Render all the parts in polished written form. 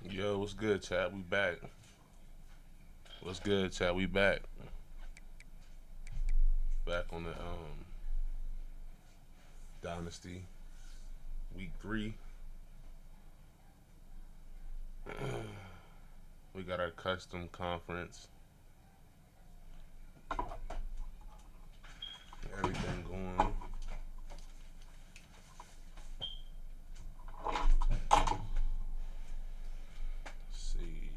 Yo, what's good, chat? We back. What's good, chat? We back. Back on the Dynasty week 3. We got our custom conference. Everything going. Let's see.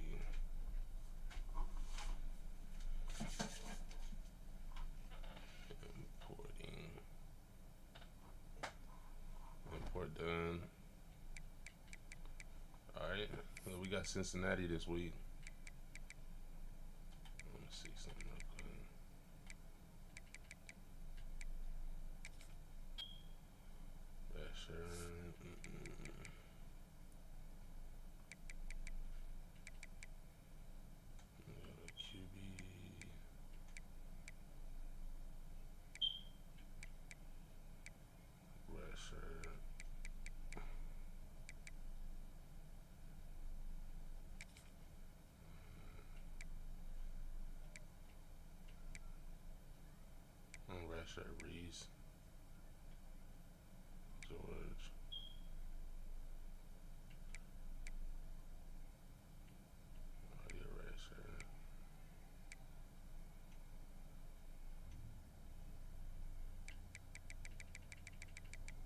Importing. Import done. Alright. We got Cincinnati this week. Let me see something real quick. Pressure. QB. Pressure. Russia, Reese, George. Mario Russia.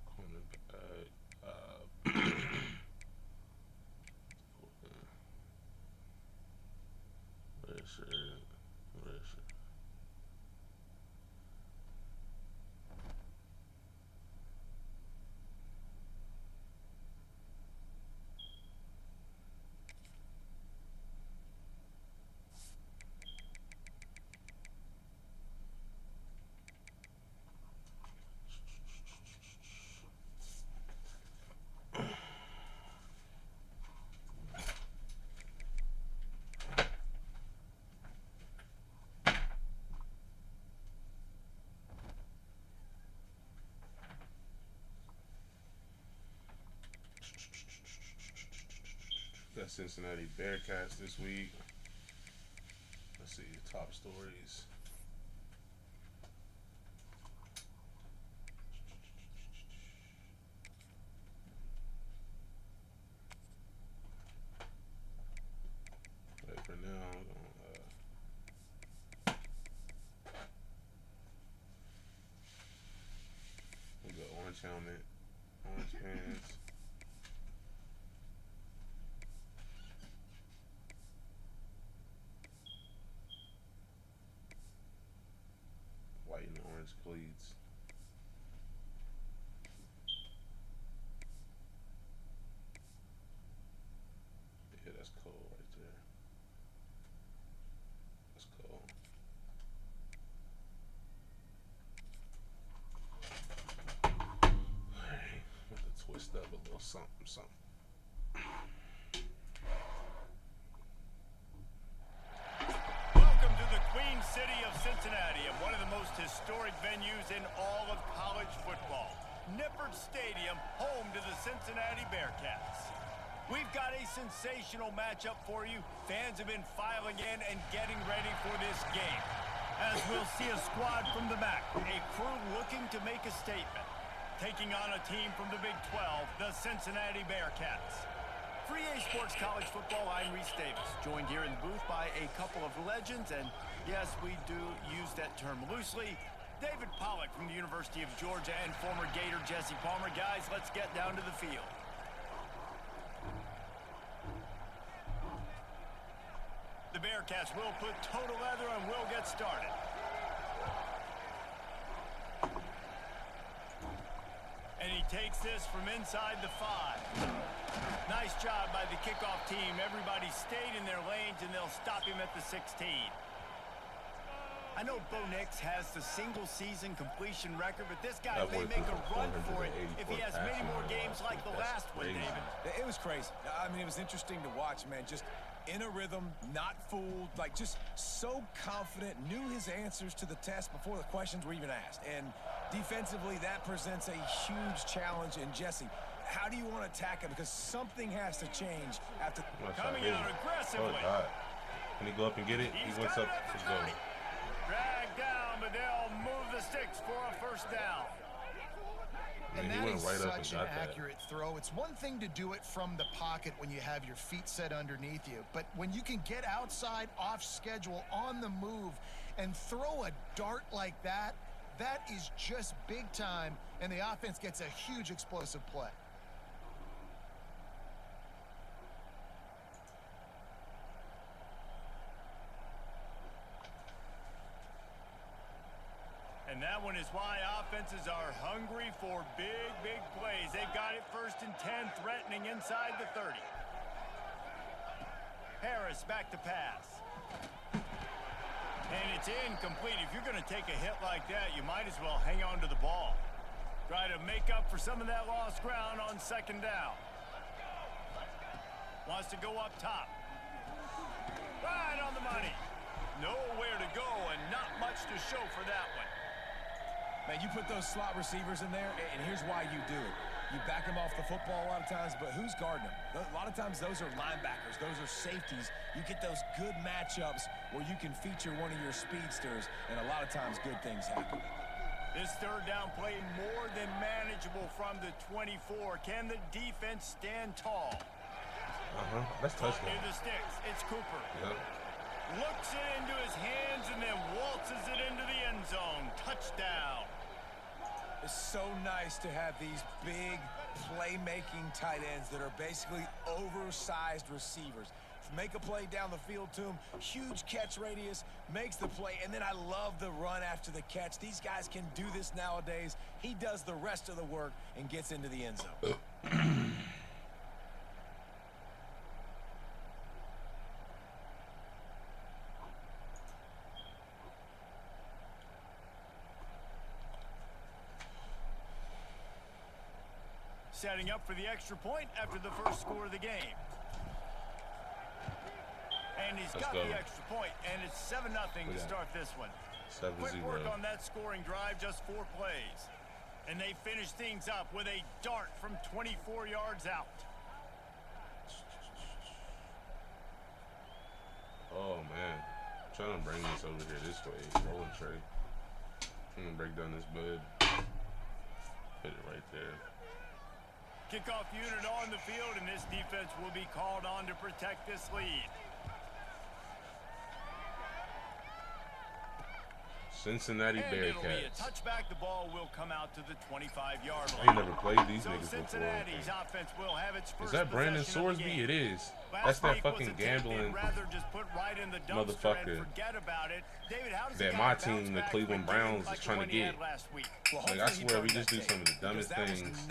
Cornerback. Russia. Russia. Got Cincinnati Bearcats this week. Let's see top stories. But for now, I'm gonna we got orange helmet, orange pants. White and orange cleats. Yeah, that's cool right there. That's cool. Alright, have to twist up a little something, something. Welcome to the Queen City of Cincinnati and one of the most historic venues in all of college football. Nippert Stadium, home to the Cincinnati Bearcats. We've got a sensational matchup for you. Fans have been filing in and getting ready for this game. As we'll see a squad from the back, a crew looking to make a statement. Taking on a team from the Big 12, the Cincinnati Bearcats. For EA Sports College Football, I'm Reese Davis, joined here in the booth by a couple of legends, and yes, we do use that term loosely. David Pollack from the University of Georgia and former Gator Jesse Palmer. Guys, let's get down to the field. The Bearcats will put total leather and we'll get started. And he takes this from inside the 5. Nice job by the kickoff team. Everybody stayed in their lanes, and they'll stop him at the 16. I know Bo Nix has the single-season completion record, but this guy may make a run for it if he has many more games like the last one, David. It was crazy. I mean, it was interesting to watch, man. Just in a rhythm, not fooled, like just so confident, knew his answers to the test before the questions were even asked. And defensively, that presents a huge challenge. And Jesse, how do you want to attack him? Because something has to change after coming out aggressively. Oh, God. Can he go up and get it? He went up. Let's go. Dragged down, but they'll move the sticks for a first down. And he that went is right up and such an got that. accurate throw. It's one thing to do it from the pocket when you have your feet set underneath you, but when you can get outside, off schedule, on the move, and throw a dart like that, that is just big time, and the offense gets a huge explosive play. And that one is why offenses are hungry for big, big plays. They've got it 1st and 10, threatening inside the 30. Harris back to pass. And it's incomplete. If you're going to take a hit like that, you might as well hang on to the ball. Try to make up for some of that lost ground on 2nd down. Wants to go up top. Right on the money. Nowhere to go and not much to show for that one. Man, you put those slot receivers in there, and here's why you do it. You back them off the football a lot of times, but who's guarding them? A lot of times those are linebackers. Those are safeties. You get those good matchups where you can feature one of your speedsters, and a lot of times good things happen. This 3rd down play more than manageable from the 24. Can the defense stand tall? That's touchdown. Near the sticks. It's Cooper. Yep. Looks it into his hands and then waltzes it into the end zone. Touchdown. It's so nice to have these big playmaking tight ends that are basically oversized receivers. Make a play down the field to him, huge catch radius, makes the play, and then I love the run after the catch. These guys can do this nowadays. He does the rest of the work and gets into the end zone. Setting up for the extra point after the first score of the game. And he's got the extra point, and it's 7-0 to start this one. 7-0. Quick work on that scoring drive, just 4 plays. And they finish things up with a dart from 24 yards out. Oh, man. I'm trying to bring this over here this way. Rolling tray. I'm going to break down this bud. Put it right there. Kickoff unit on the field, and this defense will be called on to protect this lead. Cincinnati Bearcats. It'll be a touchback. The ball will come out to the 25-yard line. I ain't never played these niggas Cincinnati's before. offense will have its first Is that Brandon Sorsby? It is. That's that fucking gambling motherfucker that my team, the Cleveland Browns, is trying to get. Like, I swear we just do some of the dumbest things,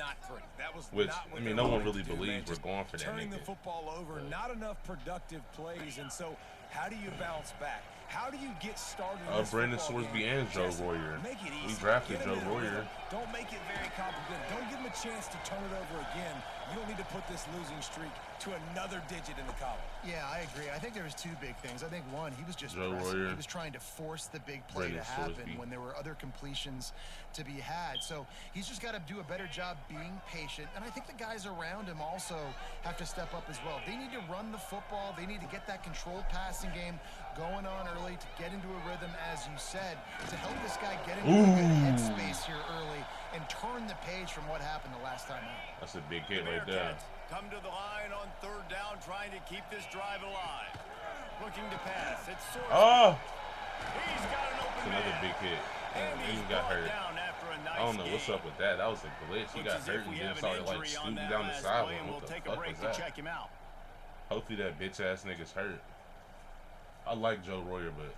which, I mean, no one really believes we're going for that turning nigga. the football over, not enough productive plays, and so how do you bounce back? How do you get started? Brandon Sorsby and Joe Royer. We drafted Joe Royer. Don't make it very complicated. Don't give him a chance to turn it over again. You don't need to put this losing streak to another digit in the column. Yeah, I agree. I think there was 2 big things. I think one, he was just pressing. He was trying to force the big play to happen when there were other completions to be had. So he's just got to do a better job being patient. And I think the guys around him also have to step up as well. They need to run the football. They need to get that controlled passing game going on early to get into a rhythm, as you said, to help this guy get into a good headspace here early and turn the page from what happened the last time out. That's a big hit right there. Come to the line on 3rd down, trying to keep this drive alive. Looking to pass. It's Sorsby. Oh! He's got an open It's another big hit. And he got hurt. Nice I don't know what's up with that. That was a glitch. He got hurt and then started like scooting down the sideline. What the fuck was that? Check him out. Hopefully that bitch ass nigga's hurt. I like Joe Royer, but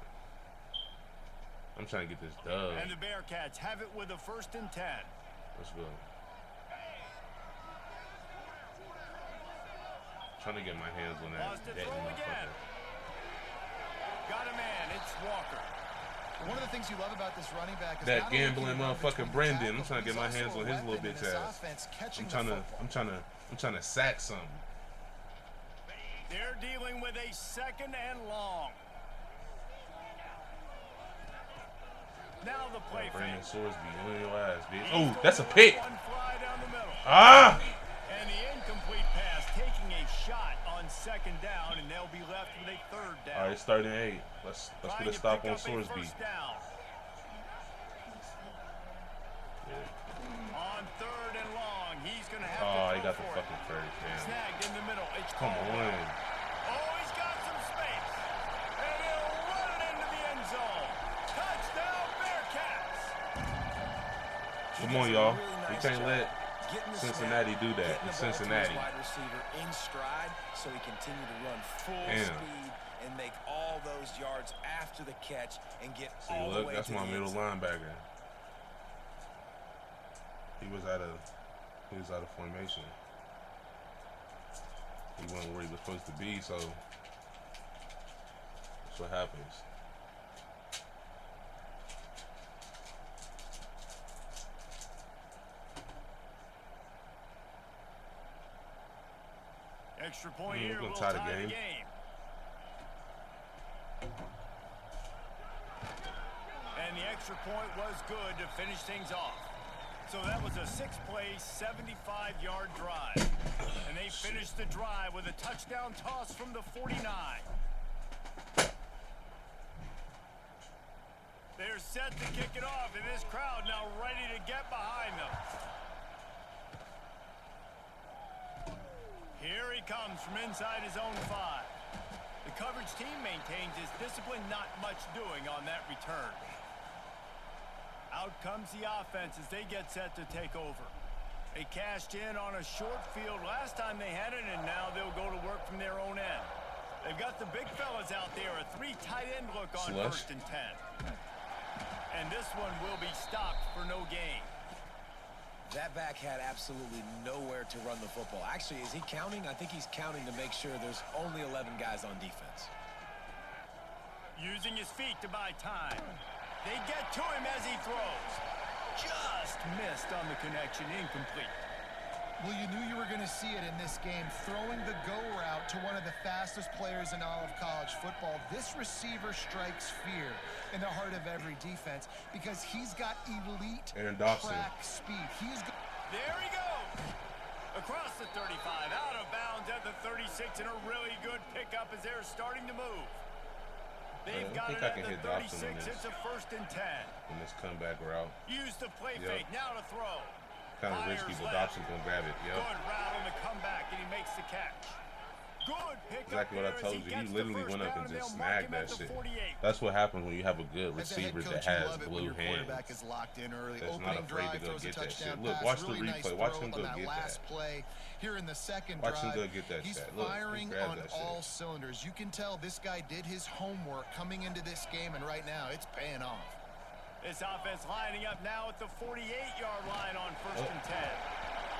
I'm trying to get this dub. And the Bearcats have it with a 1st and 10. Let's go. Trying to get my hands on that. Got a man. It's Walker. One of the things you love about this running back is that gambling motherfucking Brandon. I'm trying to get my hands on his little bitch ass. I'm trying to sack something. They're dealing with a 2nd and long. Now the play Brandon fake. Sorsby on your ass, bitch. Oh, that's a pick. Ah! All right, starting 8. Let's get a stop on Sorsby. On 3rd and long, he's going to have to he got the fucking first, man. Snagged in the middle. It's Come on. Oh, he's got some space. And he'll run it into the end zone. Touchdown, Bearcats. Come on, y'all. We can't let Cincinnati do that. It's Cincinnati. Wide receiver in stride, so he continued to run full speed and make all those yards after the catch and get all the way that's to my the middle end zone. linebacker. He was out of formation. He wasn't where he was supposed to be, so that's what happens. Extra point here will tie the tie game. the game. And the extra point was good to finish things off. So that was a 6-play, 75-yard drive. And they finished the drive with a touchdown toss from the 49. They're set to kick it off, and this crowd now ready to get behind them. Here he comes from inside his own 5. The coverage team maintains his discipline, not much doing on that return. Out comes the offense as they get set to take over. They cashed in on a short field last time they had it, and now they'll go to work from their own end. They've got the big fellas out there, a 3 tight end look on 1st and 10. And this one will be stopped for no gain. That back had absolutely nowhere to run the football. Actually, is he counting? I think he's counting to make sure there's only 11 guys on defense. Using his feet to buy time. They get to him as he throws. Just missed on the connection, incomplete. Well, you knew you were going to see it in this game, throwing the go route to one of the fastest players in all of college football. This receiver strikes fear in the heart of every defense because he's got elite track speed. There he goes. Across the 35, out of bounds at the 36, and a really good pickup as they're starting to move. They've got it at the 36. It's a 1st and 10. In this comeback route. Use the play fake. Now to throw. Kind of risky, but Dobson's going to grab it. Yep. Good route on the comeback, and he makes the catch. Good pick. Exactly what I told you. He literally went up and just snagged that shit. That's what happens when you have a good receiver that has blue hands. That's not afraid to go get that shit. Look, watch the replay. Watch him go get that. Here in the second Watch him drive, go get that he's shot. Look, firing he on that all shit. cylinders. You can tell this guy did his homework coming into this game, and right now it's paying off. This offense lining up now at the 48-yard line on 1st and 10.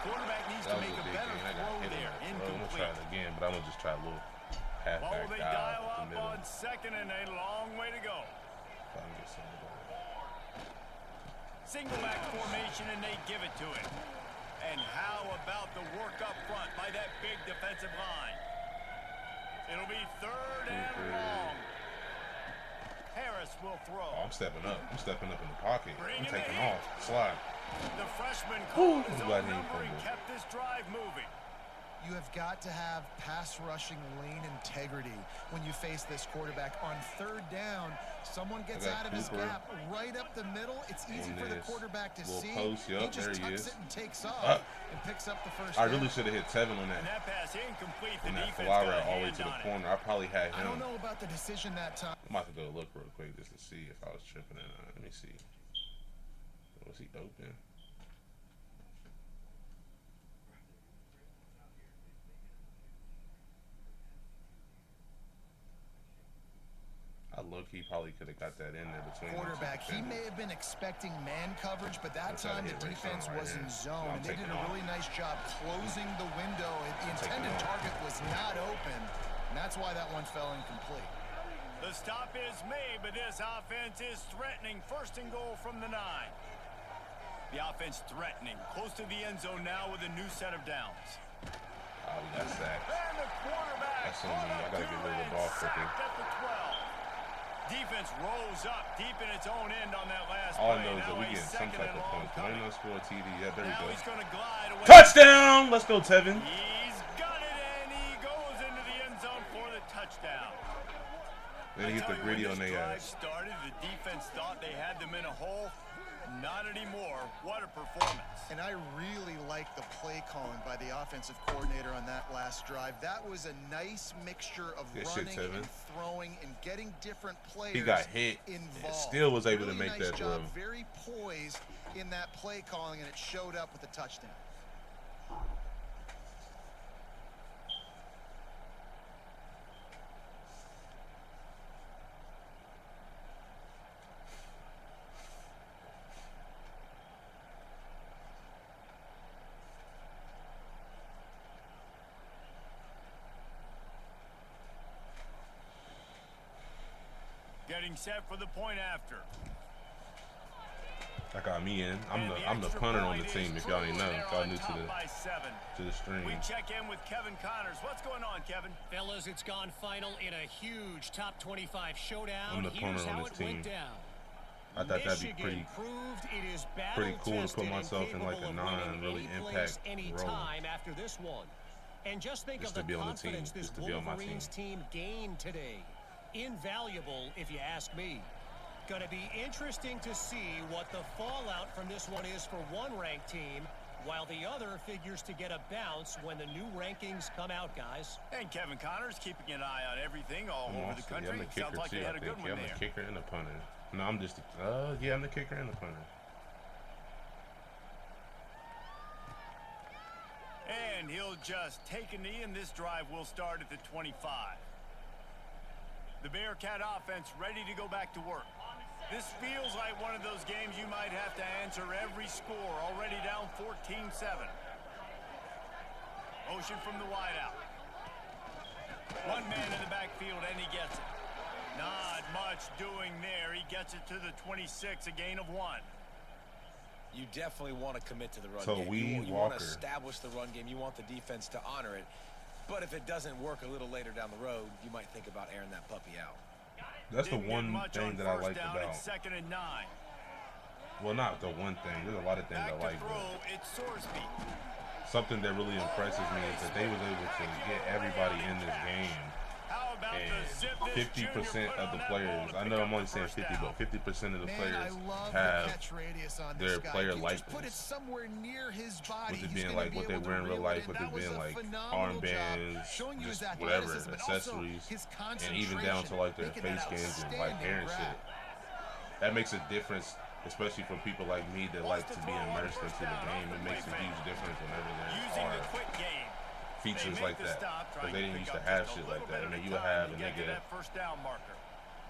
Quarterback needs to make a better throw there. I'm going to try it again, but I'm going to just try a little halfback they dive dial up up the middle. on 2nd and a long way to go. Single back formation, and they give it to him. And how about the work up front by that big defensive line? It'll be 3rd and long. Harris will throw. Oh, I'm stepping up. I'm stepping up in the pocket. I'm taking off. Slide. The freshman called his glad own he number and fumbled. kept this drive moving. You have got to have pass rushing lane integrity when you face this quarterback. On 3rd down, someone gets out of his gap right up the middle. It's easy for the quarterback to see. Post, he just tucks it and takes off and picks up the first I down. really should have hit Tevin on And that pass incomplete. The on that defense fly got a route all the way hand to the on it. corner. I probably had him. I don't know about the decision that time. I'm about to go look real quick just to see if I was tripping or not. Let me see. Was he open? I look, he probably could have got that in there between quarterback. He may have been expecting man coverage, but that time the defense was in zone, and they did a really nice job closing the window. The intended target was not open, and that's why that one fell incomplete. The stop is made, but this offense is threatening. 1st and goal from the 9. The offense threatening. Close to the end zone now with a new set of downs. Oh, we got sacked. And the quarterback That's on me. I got to get rid of the ball quickly. At the 12. Defense rolls up deep in its own end on that last All play. I know is that Now we a get some 2nd type and of long points. coming. There ain't no score TD. Yeah, there we Now go. he's going to glide away. Touchdown! Let's go, Tevin. He's got it, and he goes into the end zone for the touchdown. Then he hit the gritty on their ass. Started, the defense thought they had them in a hole. Not anymore. What a performance. And I really like the play calling by the offensive coordinator on that last drive. That was a nice mixture of running and throwing and getting different players. He got hit involved. And still was able really to make nice that job, throw. Very poised in that play calling, and it showed up with a touchdown. Getting set for the point after. That got me in. I'm the punter on the team. If y'all ain't know, if y'all new to the stream. We check in with Kevin Connors. What's going on, Kevin? Fellas, it's gone final in a huge top 25 showdown. I'm the punter on this team. I thought that'd be pretty cool to put myself in like a non-really impact role. After this one. And just think Just of to be the on the team. confidence this Just to be on my team. Wolverines team gained today. Invaluable, if you ask me. Going to be interesting to see what the fallout from this one is for one ranked team, while the other figures to get a bounce when the new rankings come out, guys. And Kevin Connors keeping an eye on everything all over the country. I'm the kicker Sounds like too, he had I a good think. one I'm there. the kicker and the punter. No, I'm just yeah, I'm the kicker and the punter. And he'll just take a knee, and this drive will start at the 25. The Bearcat offense ready to go back to work. This feels like one of those games you might have to answer every score. Already down 14-7. Motion from the wideout. One man in the backfield, and he gets it. Not much doing there. He gets it to the 26, a gain of 1. You definitely want to commit to the run So game. You want to establish the run game. You want the defense to honor it. But if it doesn't work a little later down the road, you might think about airing that puppy out. That's the one thing that I like about. 2nd and 9. Well, not the one thing. There's a lot of things I like. Something that really impresses me is that they was able to get everybody in this game. And 50% of the players, I know I'm only saying 50, but 50% of the players have their player likeness. With it being like what they wear in real life, with it being like armbands, just whatever, accessories, and even down to like their face scans and like hair and shit. That makes a difference, especially for people like me that like to be immersed into the game. It makes a huge difference whenever there are features like that, because they didn't used to have shit like that. I mean, you would have a nigga,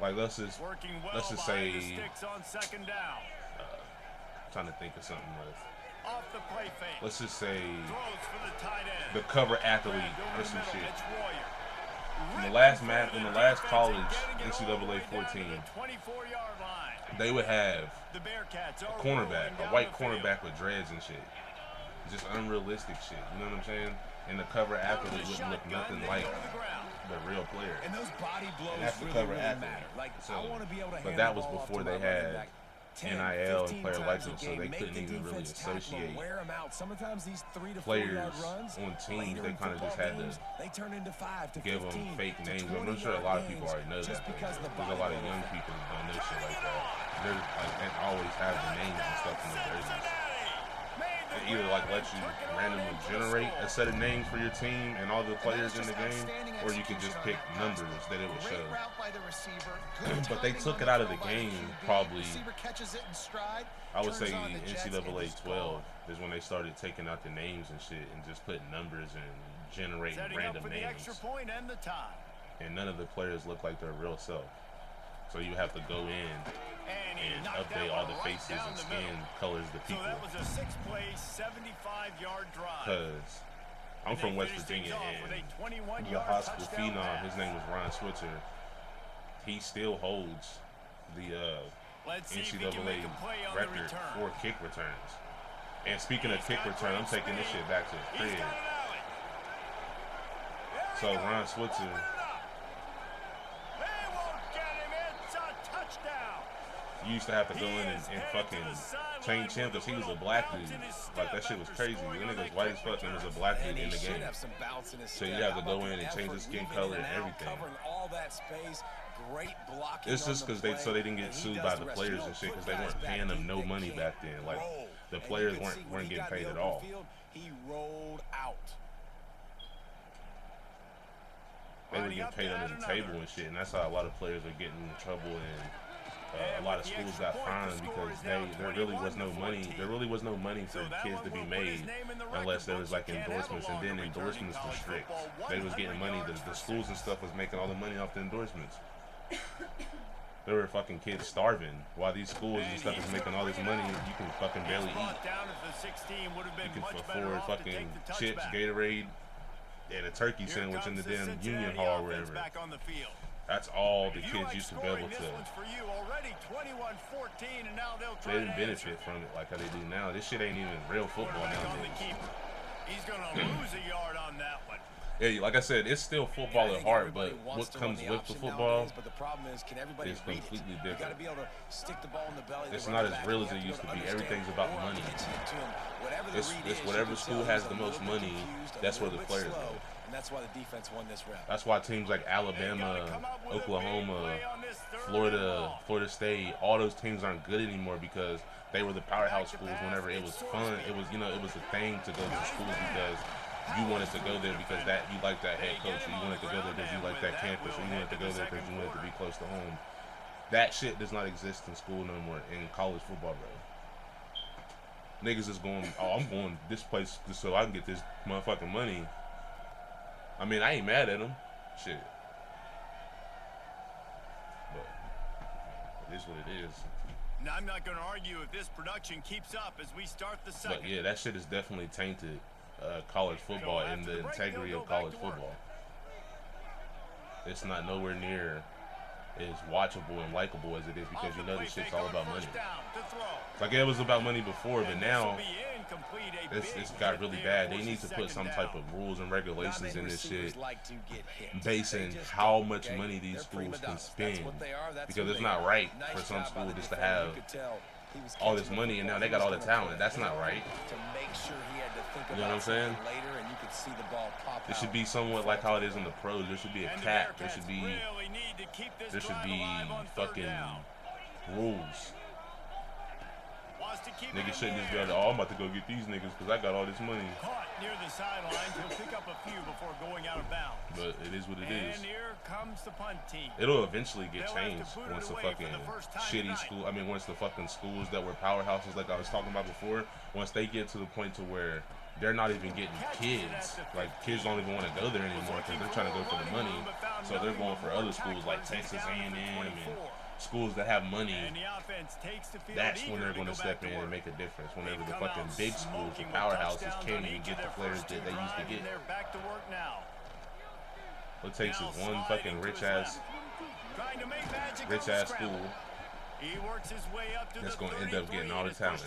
like let's just say, trying to think of something else. Let's just say the cover athlete or some shit. In the last college NCAA 14, they would have a cornerback, a white cornerback with dreads and shit. Just unrealistic shit, you know what I'm saying? And the cover athlete wouldn't look nothing like the real player. And those body blows and that's the really, cover really athlete. matter. Like, So, I want to be able to but that was before they had NIL and player likeness, so they couldn't even really associate players on teams. They kind of just had to give them fake names. I'm sure a lot of people already know that. There's a lot of young people who don't know shit like that. They're like, and always have the names and stuff in the jerseys. They either like let you randomly generate a set of names for your team and all the players in the game, or you can just pick numbers that it would show. But they took it out of the game probably, I would say NCAA 12 is when they started taking out the names and shit and just putting numbers and generating random names. And none of the players look like their real self. So you have to go in and update all the faces and skin colors of the people. Because I'm from West Virginia, and the high school phenom, his name was Ron Switzer. He still holds the NCAA record for kick returns. And speaking of kick return, I'm taking this shit back to the crib. So Ron Switzer, you used to have to go in and fucking change him because he was a black dude. Like, that shit was crazy. The nigga was white as fuck and was a black dude in the game. So you have to go in and change his skin color and everything. great blocking. It's just because they didn't get sued by the players and shit because they weren't paying them no money back then. Like the players weren't getting paid at all. He rolled out. They were getting paid under the table and shit, and that's how a lot of players are getting in trouble, and a lot of schools got fined because there really was no money. There really was no money for kids to be made unless there was like endorsements, and then endorsements were strict. They was getting money. The schools and stuff was making all the money off the endorsements. There were fucking kids starving while these schools and stuff is making all this money. You can fucking barely eat. You can afford fucking chips, Gatorade, and a turkey sandwich in the damn Union Hall or wherever. That's all the kids used to be able to. They didn't benefit from it like how they do now. This shit ain't even real football nowadays. He's gonna lose a yard on that one. Yeah, like I said, it's still football at heart, but what comes with the football is completely different. It's not as real as it used to be. Everything's about money. It's whatever school has the most money, that's where the players go. And that's why the defense won this round. That's why teams like Alabama, Oklahoma, Florida State, all those teams aren't good anymore because they were the powerhouse schools whenever it was fun. It was, it was a thing to go to schools because you wanted to go there because you liked that head coach, or you wanted to go there because you liked that campus, or you wanted to go there because you wanted to be close to home. That shit does not exist in school no more, in college football, bro. Niggas is going, I'm going this place just so I can get this motherfucking money. I mean, I ain't mad at them. Shit. But it is what it is. Now, I'm not going to argue if this production keeps up as we start the second. But yeah, that shit is definitely tainted college football and the integrity of college football. It's not nowhere near as watchable and likable as it is because this shit's all about money. Like it was about money before, but now it's got really bad. They need to put some type of rules and regulations in this shit basing how much money these schools can spend, because it's not right for some school just to have all this money and now they got all the talent. That's not right. You know what I'm saying? It should be somewhat like how it is in the pros. There should be a cap. There should be fucking rules. Niggas shouldn't just be like, oh, I'm about to go get these niggas because I got all this money. Caught near the sidelines. He'll pick up a few before going out of bounds. But it is what it is. And here comes the punt team. It'll eventually get changed once the fucking shitty school, once the fucking schools that were powerhouses like I was talking about before, once they get to the point to where they're not even getting kids. Like, kids don't even want to go there anymore because they're trying to go for the money. So they're going for other schools like Texas A&M and schools that have money. That's when they're going to step in and make a difference. Whenever the fucking big schools, the powerhouses, can't even get the players that they used to get. What it takes is one fucking rich ass school that's going to end up getting all the talent.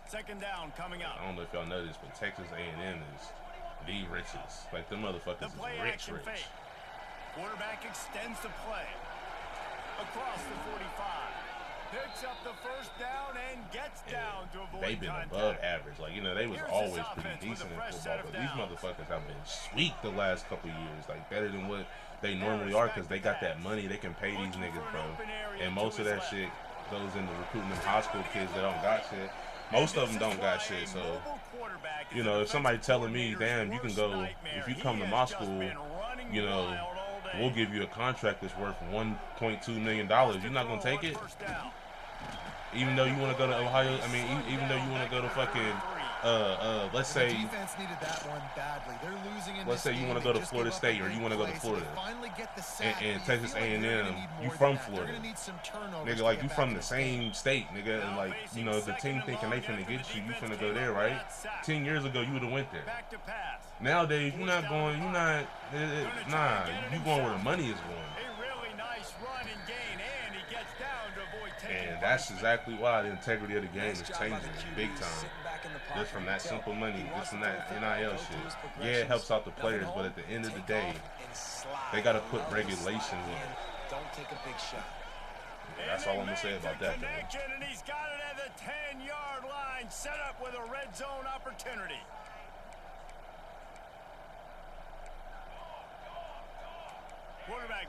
Second down coming up. I don't know if y'all know this, but Texas A&M is the richest. Like, them motherfuckers is rich. Quarterback extends the play. Across the 45. Picks up the first down and gets down to avoid they've been contact. Above average. Like, they was always pretty decent in football, but these motherfuckers have been sweet the last couple years. Like, better than what they normally are because they got that money. They can pay these niggas, bro. And most of that shit goes into recruiting them high school kids that don't got shit. Most of them don't got shit, so, if somebody telling me, damn, you can go, if you come to my school, we'll give you a contract that's worth $1.2 million. You're not going to take it? Even though you want to go to Ohio, even though you want to go to fucking, let's say, defense needed that one badly. They're losing in let's say you want to go to Florida State or you want to go to Florida. And Texas A&M, you from Florida. Nigga, like, you from the same state, nigga. And, like, the team thinking they finna get you, you finna go there, right? 10 years ago, you would have went there. Nowadays, you're not going, you going where the money is going. And that's exactly why the integrity of the game is changing big time. Just from that simple money, just from that NIL shit. Yeah, it helps out the players, but at the end of the day, they got to put regulations in. Don't take a big shot. That's all I'm going to say about that, though. And he's got it at the 10-yard line, set up with a red zone opportunity. Quarterback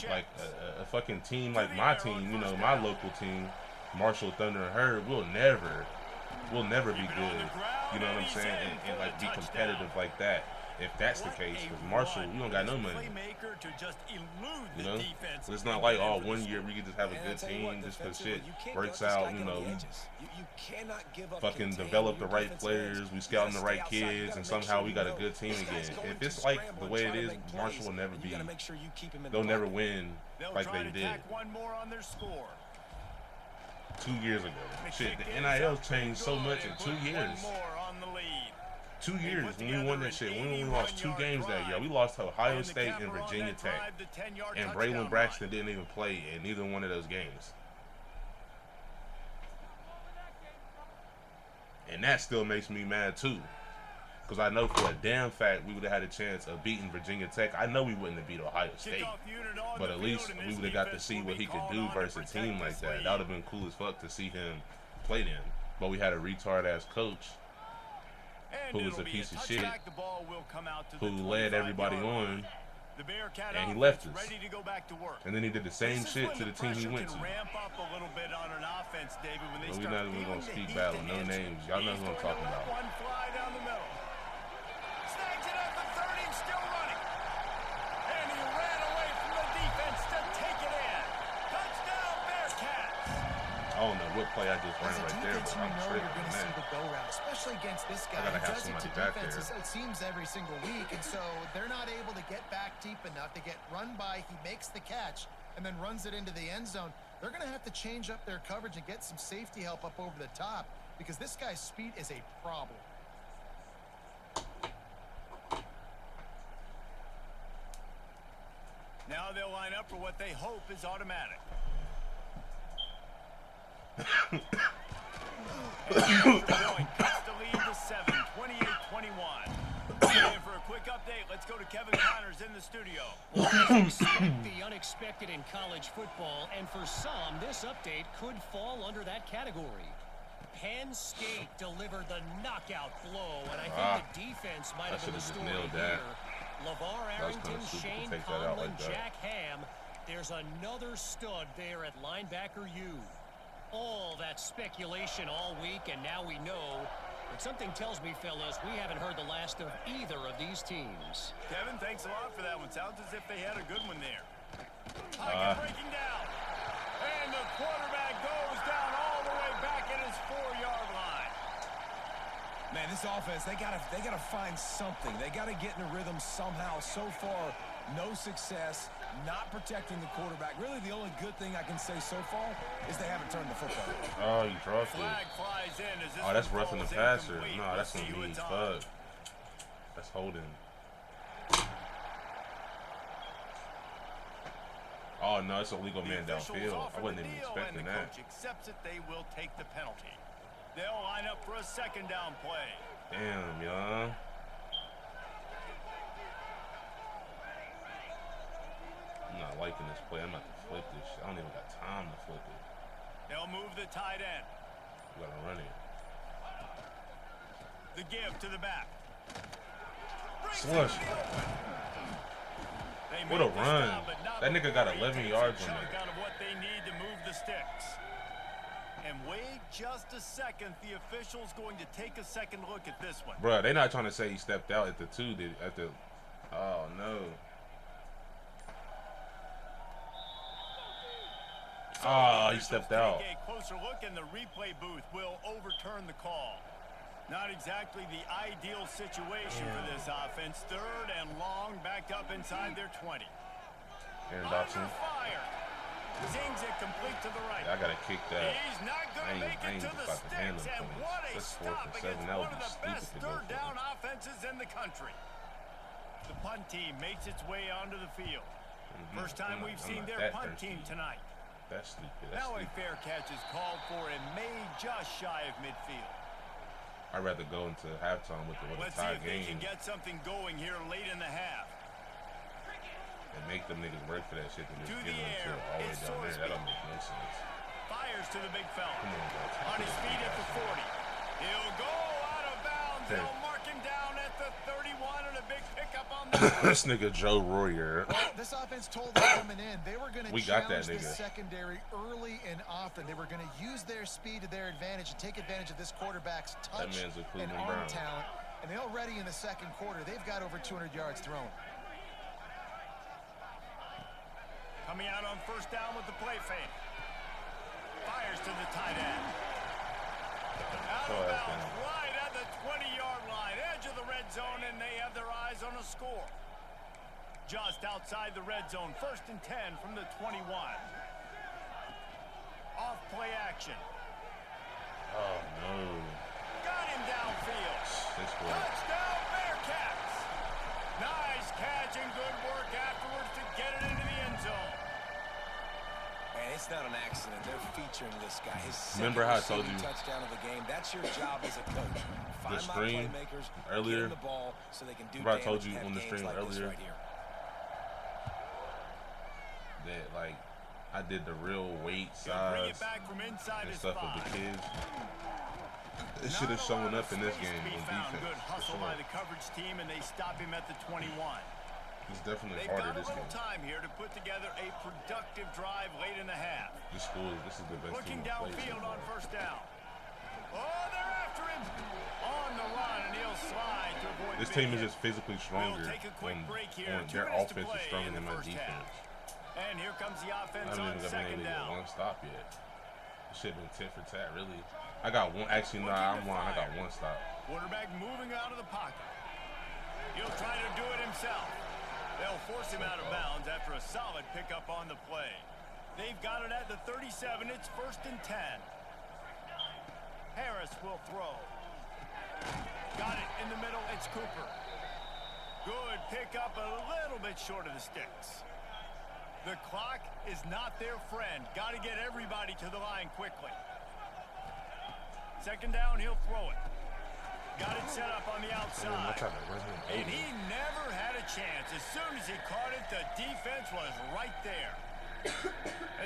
like a fucking team like my team, you know, my local team, Marshall Thunder and Herb, will never be good. You know what I'm saying? And like be competitive like that. If that's the case, because Marshall, you don't got no money. You know, so it's not like, oh, 1 year we could just have a good team just because shit works out. You know, fucking develop the right players, we scouting the right kids, and somehow we got a good team again. If it's like the way it is, Marshall will never be. They'll never win like they did 2 years ago. Shit, the NIL changed so much in 2 years. 2 years when we won that shit. We lost 2 games that year. We lost to Ohio State and Virginia Tech. And Braylon Braxton didn't even play in neither one of those games. And that still makes me mad too. Because I know for a damn fact we would have had a chance of beating Virginia Tech. I know we wouldn't have beat Ohio State. But at least we would have got to see what he could do versus a team like that. That would have been cool as fuck to see him play them. But we had a retard-ass coach who was a piece of shit, who led everybody on, and he left us. And then he did the same shit to the team he went to. But we're not even going to speak bad on no names. Y'all know who I'm talking about. I don't know what play I just ran right there, but I'm tripping, man. Especially against this guy. I gotta have somebody back there. It seems every single week, and so they're not able to get back deep enough to get run by. He makes the catch and then runs it into the end zone. They're going to have to change up their coverage and get some safety help up over the top because this guy's speed is a problem. Now they'll line up for what they hope is automatic. Cuts the lead to 7, 28-21. And for a quick update, let's go to Kevin Connors in the studio. Well, expect the unexpected in college football, and for some, this update could fall under that category. Penn State delivered the knockout blow, and I think the defense might have been the story here. LeVar Arrington, Shane Conlon, Jack Ham. There's another stud there at linebacker U. All that speculation all week, and now we know. But something tells me, fellas, we haven't heard the last of either of these teams. Kevin, thanks a lot for that one. Sounds as if they had a good one there. Breaking down. And the quarterback goes down all the way back at his 4-yard line. Man, this offense, they gotta find something. They gotta get in a rhythm somehow. So far, no success, not protecting the quarterback. Really, the only good thing I can say so far is they haven't turned the football. Oh, you dropped it. Oh, that's roughing the passer. No, that's gonna be fuck. That's holding. Oh no, it's a legal man downfield. I wasn't even expecting that. Accepts that they will take the penalty. They'll line up for a second down play. Damn, y'all. I'm not liking this play. I'm about to flip this shit. I don't even got time to flip it. They'll move the tight end. We gotta run it. The give to the back. Slush. What a run. That nigga got 11 yards on it. Out of what they need to move the sticks. And wait just a second. The official's going to take a second look at this one. Bruh, they not trying to say he stepped out at the 2. Oh, no. Oh, he stepped out. A closer look, and the replay booth will overturn the call. Not exactly the ideal situation for this offense. 3rd and long, backed up inside their 20. Aaron Dobson. Fire. Zings it complete to the right. Yeah, I gotta kick that. He's not gonna make it to the sticks, and what a stop against one of the best 3rd down offenses in the country. The punt team makes its way onto the field. First time we've seen their punt team tonight. That's stupid. Now a fair catch is called for and made just shy of midfield. I'd rather go into halftime with a tie game. Let's see if they can get something going here late in the half. And make them niggas work for that shit and just give them to it all the way down there. That don't make no sense. Fires to the big fella. Come on, guys. On his feet at the 40. He'll go out of bounds. They'll mark him down at the 31 and a big pickup on the This nigga Joe Royer. Well, this offense told them coming in they were going to challenge the secondary early and often. They were going to use their speed to their advantage and take advantage of this quarterback's touch and arm talent. And already in the second quarter, they've got over 200 yards thrown. Coming out on first down with the play fake. Fires to the tight end. Out of bounds, right at the 20-yard line, edge of the red zone, and they have their eyes on a score. Just outside the red zone, 1st and 10 from the 21. Off play action. Oh, no. Got him downfield. Touchdown, Bearcats. Nice catch and good work afterwards to get it into the end zone. And it's not an accident. They're featuring this guy. Remember how I told you touchdown of the game. That's your job as a coach. The stream earlier. The ball so they can do remember I told you on the stream like earlier right here. that like I did the real weight, size, and stuff of the kids. It should have shown up in this game on defense. Good hustle by the coverage team, and they stop him at the 21. It's definitely harder this game. They've got a little time here to put together a productive drive late in the half. This is the best Looking team downfield on first down. Oh, they're after him on the run, and he'll slide to avoid. This team is just physically stronger. We'll take a quick break here. Their offense is stronger than my defense. And here comes the offense on second down. One stop yet. It should have been tit for tat, really. I got one. Actually, no, I'm lying. I got one stop. Quarterback moving out of the pocket. He'll try to do it himself. They'll force him out of bounds after a solid pickup on the play. They've got it at the 37. It's 1st and 10. Harris will throw. Got it in the middle. It's Cooper. Good pickup, a little bit short of the sticks. The clock is not their friend. Got to get everybody to the line quickly. Second down, he'll throw it. Got it set up on the outside. And he never had a chance. As soon as he caught it, the defense was right there.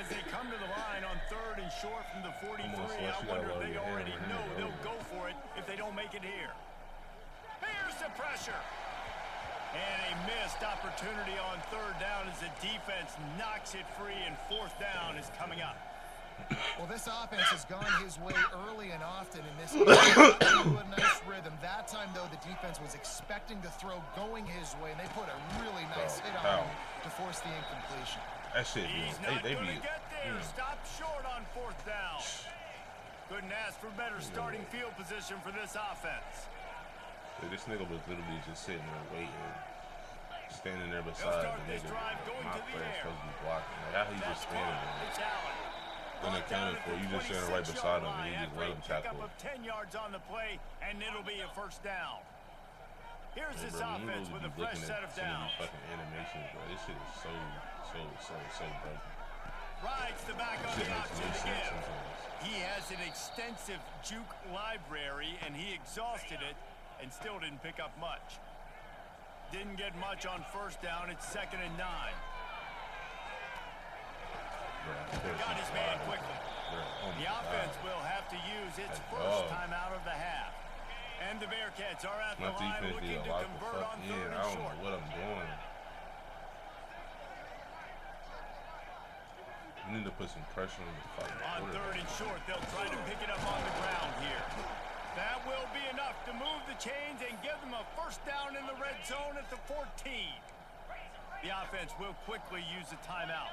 As they come to the line on 3rd and short from the 43, I wonder if they already know they'll go for it if they don't make it here. Here's the pressure. And a missed opportunity on 3rd down as the defense knocks it free, and 4th down is coming up. Well, this offense has gone his way early and often in this game. A nice rhythm. That time, though, the defense was expecting to throw going his way, and they put a really nice hit on him to force the incompletion. That shit, they be get there. Stop short on 4th down. Couldn't ask for better starting field position for this offense. Dude, this nigga was literally just sitting there waiting, standing there beside the nigga. My player's supposed to be blocking. Like, how he just standing there? Unaccounted for. You just standing right beside him, and you just let him tackle. Of 10 yards on the play, and it'll be a 1st down. Here's this offense with a fresh set of downs. Fucking animations, bro. This shit is so broken. Rides the back on the option again. He has an extensive juke library, and he exhausted it and still didn't pick up much. Didn't get much on 1st down. It's 2nd and 9. Got his man quickly. The offense will have to use its first time out of the half. And the Bearcats are at the line looking to convert on 3rd and short. I don't know what I'm doing. We need to put some pressure on the fucking on 3rd and short, they'll try to pick it up on the ground here. That will be enough to move the chains and give them a 1st down in the red zone at the 14. The offense will quickly use a timeout.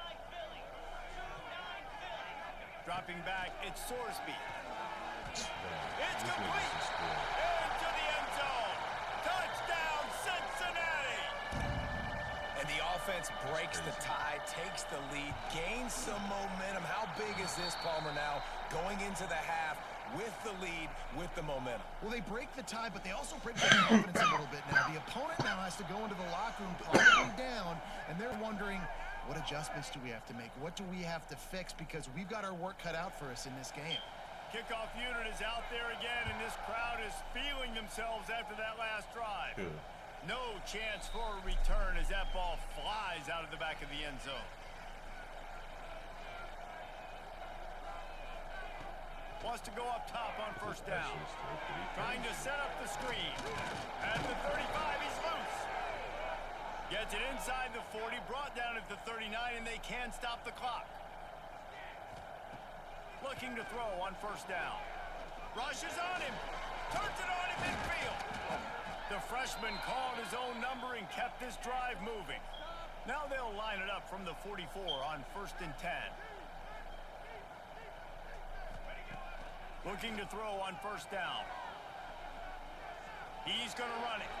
Dropping back, it's Sorsby. It's complete. Into the end zone. Touchdown, Cincinnati. And the offense breaks the tie, takes the lead, gains some momentum. How big is this, Palmer, now going into the half with the lead, with the momentum? Well, they break the tie, but they also break their confidence a little bit now. The opponent now has to go into the locker room probably down, and they're wondering, what adjustments do we have to make? What do we have to fix? Because we've got our work cut out for us in this game. Kickoff unit is out there again, and this crowd is feeling themselves after that last drive. Good. No chance for a return as that ball flies out of the back of the end zone. Wants to go up top on 1st down. Trying to set up the screen. At the 35, he's loose. Gets it inside the 40, brought down at the 39, and they can stop the clock. Looking to throw on first down. Rushes on him. Turns it on him midfield. The freshman called his own number and kept this drive moving. Now they'll line it up from the 44 on 1st and 10. Looking to throw on first down. He's going to run it.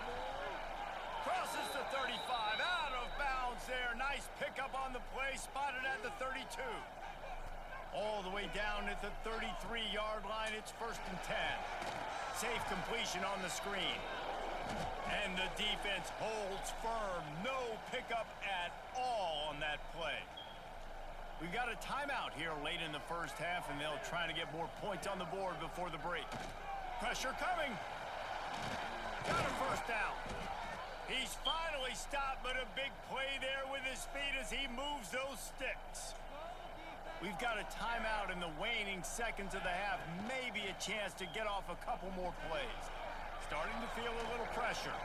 Crosses the 35. Out of bounds there. Nice pickup on the play. Spotted at the 32. All the way down at the 33-yard line. It's 1st and 10. Safe completion on the screen. And the defense holds firm. No pickup at all on that play. We've got a timeout here late in the first half, and they'll try to get more points on the board before the break. Pressure coming. Got a first down. He's finally stopped, but a big play there with his feet as he moves those sticks. We've got a timeout in the waning seconds of the half. Maybe a chance to get off a couple more plays. Starting to feel a little pressure.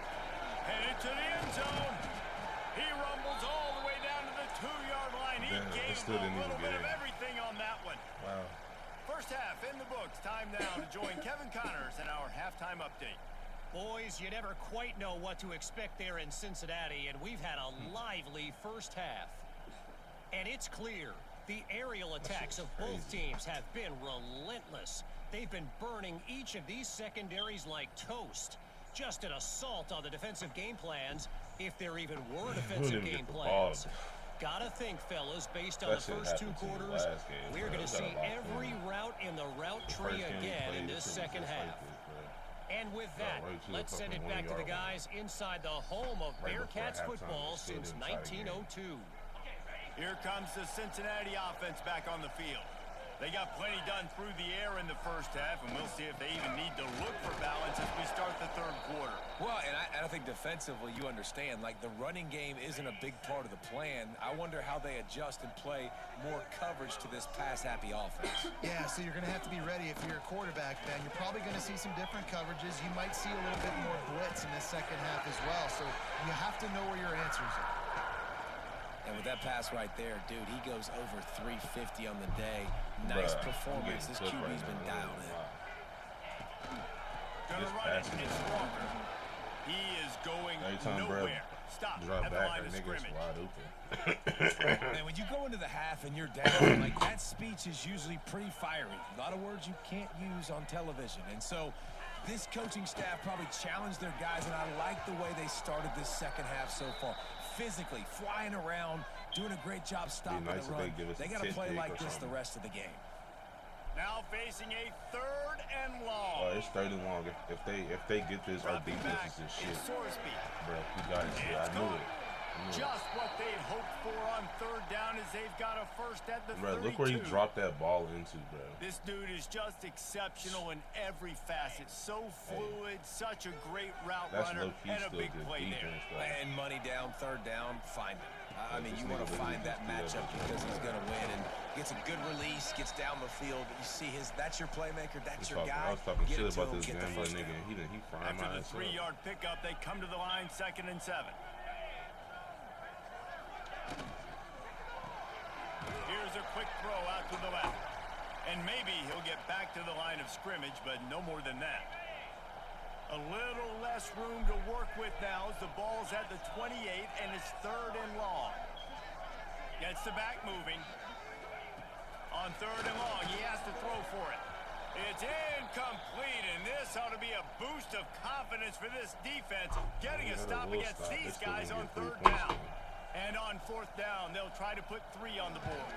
Headed to the end zone. He rumbles all the way down to the 2-yard line. He gained a little bit of everything on that one. Wow. First half in the books. Time now to join Kevin Connors in our halftime update. Boys, you never quite know what to expect there in Cincinnati, and we've had a lively first half. And it's clear the aerial attacks of both teams have been relentless. They've been burning each of these secondaries like toast. Just an assault on the defensive game plans, if there even were defensive game plans. Gotta think, fellas, based on the first 2 quarters, we're going to see every route in the route tree again in this second half. And with that, let's send it back to the guys inside the home of Bearcats football since 1902. Here comes the Cincinnati offense back on the field. They got plenty done through the air in the first half, and we'll see if they even need to look for balance as we start the third quarter. Well, and I think defensively, you understand, like the running game isn't a big part of the plan. I wonder how they adjust and play more coverage to this pass-happy offense. Yeah, so you're going to have to be ready if you're a quarterback, Ben. You're probably going to see some different coverages. You might see a little bit more blitz in this second half as well, so you have to know where your answers are. And with that pass right there, dude, he goes over 350 on the day. Nice performance. This QB's been dialed in. Gonna run it. It's Walker. He is going nowhere. Stop at the line of scrimmage. And when you go into the half and you're down, like that speech is usually pretty fiery. A lot of words you can't use on television. And so this coaching staff probably challenged their guys, and I like the way they started this second half so far. Physically, flying around, doing a great job stopping the run. They got to play like this the rest of the game. Now facing a 3rd and long. Oh, it's 3rd and long. If they get this, our defense is shit. Bro, we got it. I knew it. Just what they'd hoped for on 3rd down as they've got a first at the 32. Bro, look where he dropped that ball into, bro. This dude is just exceptional in every facet. So fluid, such a great route runner, and a big play there. And money down, 3rd down, find him. I mean, you want to find that matchup because he's going to win and gets a good release, gets down the field. You see that's your playmaker, that's your guy. I was talking shit about this gambling nigga. He frying my ass After up. the 3-yard pickup, they come to the line, 2nd and 7. Here's a quick throw out to the left. And maybe he'll get back to the line of scrimmage, but no more than that. A little less room to work with now as the ball's at the 28 and it's 3rd and long. Gets the back moving. On 3rd and long, he has to throw for it. It's incomplete, and this ought to be a boost of confidence for this defense, getting a stop against these guys on 3rd down. And on 4th down, they'll try to put 3 on the board.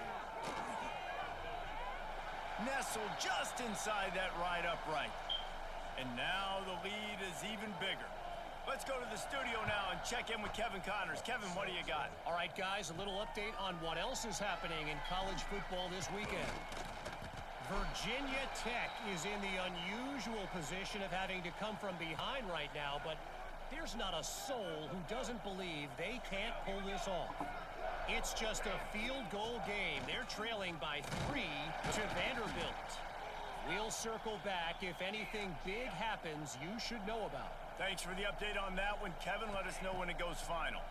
Nestled just inside that right upright. And now the lead is even bigger. Let's go to the studio now and check in with Kevin Connors. Kevin, what do you got? All right, guys, a little update on what else is happening in college football this weekend. Virginia Tech is in the unusual position of having to come from behind right now, but there's not a soul who doesn't believe they can't pull this off. It's just a field goal game. They're trailing by 3 to Vanderbilt. We'll circle back if anything big happens you should know about. Thanks for the update on that one, Kevin. Let us know when it goes final.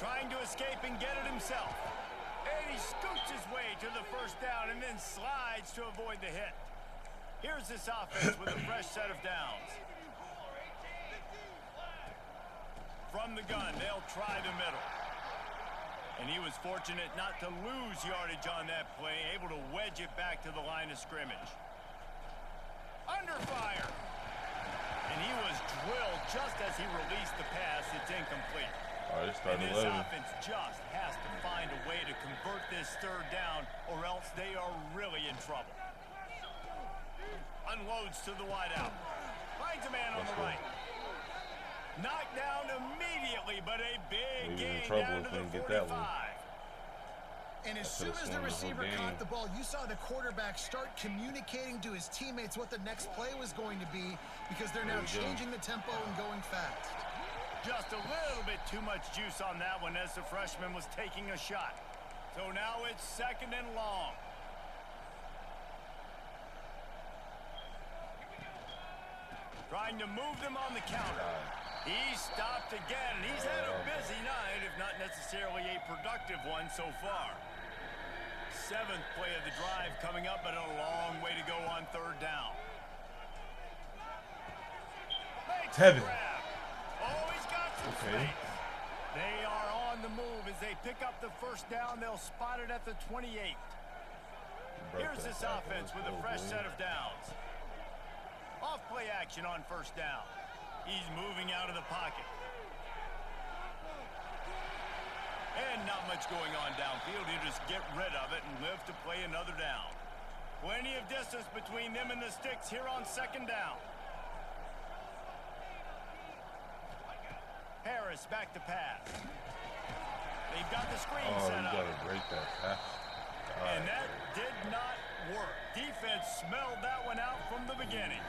Trying to escape and get it himself. And he scoots his way to the first down and then slides to avoid the hit. Here's this offense with a fresh set of downs. From the gun, they'll try the middle. And he was fortunate not to lose yardage on that play, able to wedge it back to the line of scrimmage. Under fire. And he was drilled just as he released the pass. It's incomplete. All right, and this offense just has to find a way to convert this third down, or else they are really in trouble. Unloads to the wideout. Finds a man on the right. Knocked down immediately, but a big gain down to the 45. And as soon as the receiver caught the ball, you saw the quarterback start communicating to his teammates what the next play was going to be, because they're now changing the tempo and going fast. Just a little bit too much juice on that one as the freshman was taking a shot. So now it's 2nd and long. Trying to move them on the counter. He stopped again, and he's had a busy night, if not necessarily a productive one so far. 7th play of the drive coming up, but a long way to go on 3rd down. Tevin. Oh, he's got some space. They are on the move as they pick up the first down. They'll spot it at the 28. Here's this offense with a fresh set of downs. Off play action on 1st down. He's moving out of the pocket. And not much going on downfield. He'll just get rid of it and live to play another down. Plenty of distance between them and the sticks here on 2nd down. Harris back to pass. They've got the screen set up. Oh, you gotta break that pass. And that did not work. Defense smelled that one out from the beginning.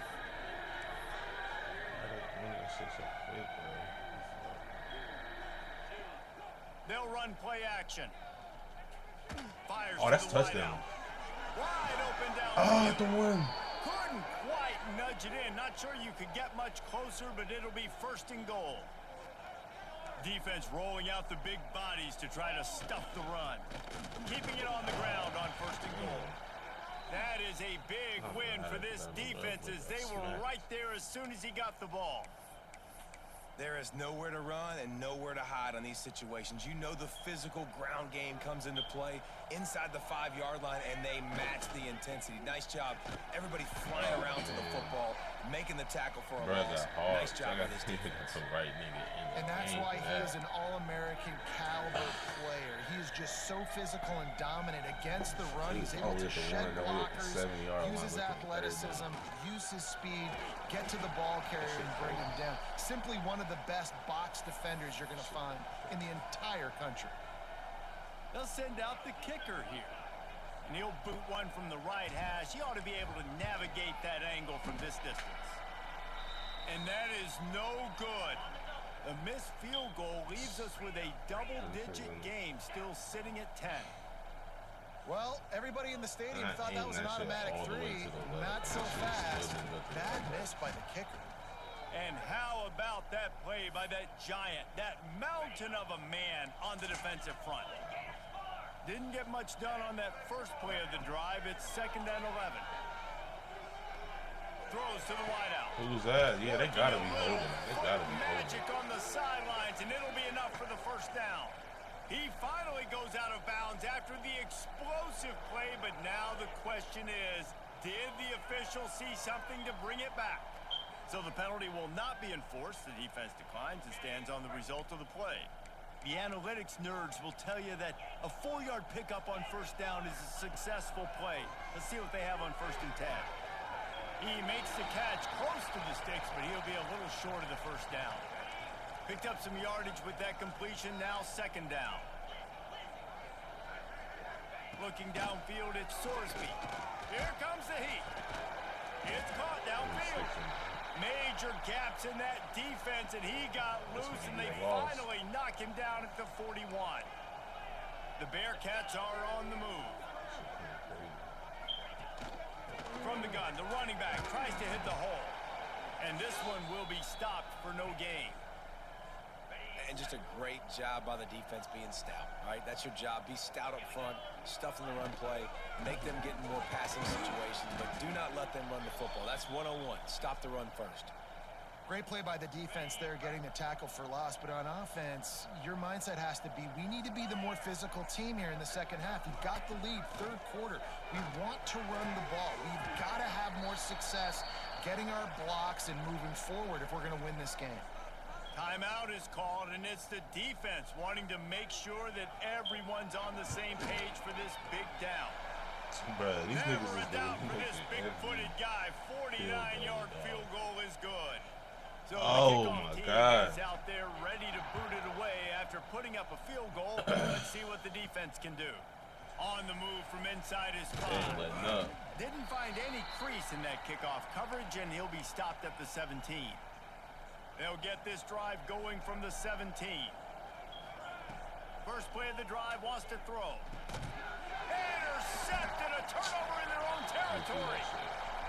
They'll run play action. Fires that's touchdown. Wide open down. Oh, the one. Couldn't quite nudge it in. Not sure you could get much closer, but it'll be 1st and goal. Defense rolling out the big bodies to try to stuff the run. Keeping it on the ground on 1st and goal. That is a big win for this defense, as they were right there as soon as he got the ball. There is nowhere to run and nowhere to hide on these situations. You know the physical ground game comes into play inside the 5-yard line, and they match the intensity. Nice job. Everybody flying around to the football, making the tackle for a loss. Nice job by this defense. And that's why he is an All-American caliber player. He is just so physical and dominant against the run. He's able to shed blockers, use his athleticism, use his speed, get to the ball carrier and bring him down. Simply one of the best box defenders you're going to find in the entire country. They'll send out the kicker here. And he'll boot one from the right hash. He ought to be able to navigate that angle from this distance. And that is no good. The missed field goal leaves us with a double-digit game still sitting at 10. Well, everybody in the stadium thought that was an automatic 3. Not so fast. Bad miss by the kicker. And how about that play by that giant, that mountain of a man on the defensive front? Didn't get much done on that first play of the drive. It's 2nd and 11. Throws to the wideout. Who's that? Yeah, they gotta be holding. They gotta be holding. Magic on the sidelines, and it'll be enough for the 1st down. He finally goes out of bounds after the explosive play, but now the question is, did the official see something to bring it back? So the penalty will not be enforced. The defense declines and stands on the result of the play. The analytics nerds will tell you that a 4-yard pickup on 1st down is a successful play. Let's see what they have on 1st and 10. He makes the catch close to the sticks, but he'll be a little short of the 1st down. Picked up some yardage with that completion, now 2nd down. Looking downfield, it's Sorsby. Here comes the heat. It's caught downfield. Major gaps in that defense, and he got loose, and they finally knock him down at the 41. The Bearcats are on the move. From the gun, the running back tries to hit the hole. And this one will be stopped for no gain. and just a great job by the defense being stout. All right, that's your job. Be stout up front, stuff in the run play, make them get in more passing situations, but do not let them run the football. That's 101. Stop the run first. Great play by the defense there, getting the tackle for loss. But on offense, your mindset has to be, we need to be the more physical team here in the second half. You've got the lead, third quarter. We want to run the ball. We've got to have more success getting our blocks and moving forward if we're going to win this game. Timeout is called, and it's the defense wanting to make sure that everyone's on the same page for this big down. Bruh, these Never niggas a doubt for this big-footed guy. 49-yard field goal is good. So oh my God! Is out there ready to boot it away after putting up a field goal. Let's see what the defense can do. On the move from inside his 5. Didn't find any crease in that kickoff coverage, and he'll be stopped at the 17. They'll get this drive going from the 17. First play of the drive, wants to throw. Intercepted, a turnover in their own territory.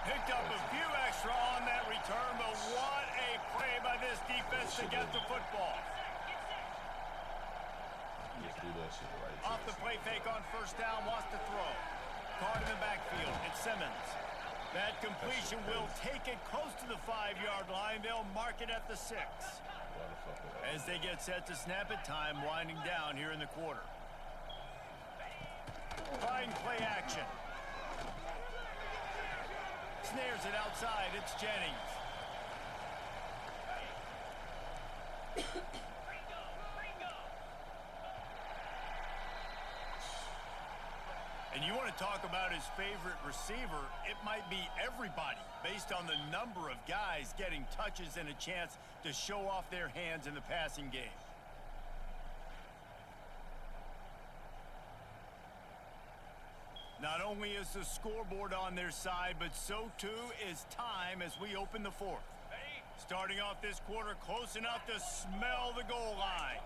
Picked up a few extra on that return, but what a play by this defense to get the football. Off the play fake on first down, wants to throw. Caught in the backfield, it's Simmons. That completion will take it close to the 5-yard line. They'll mark it at the 6. As they get set to snap it, time winding down here in the quarter. Trying play action. Snares it outside. It's Jennings. And you want to talk about his favorite receiver, it might be everybody based on the number of guys getting touches and a chance to show off their hands in the passing game. Not only is the scoreboard on their side, but so too is time as we open the fourth. Starting off this quarter close enough to smell the goal line.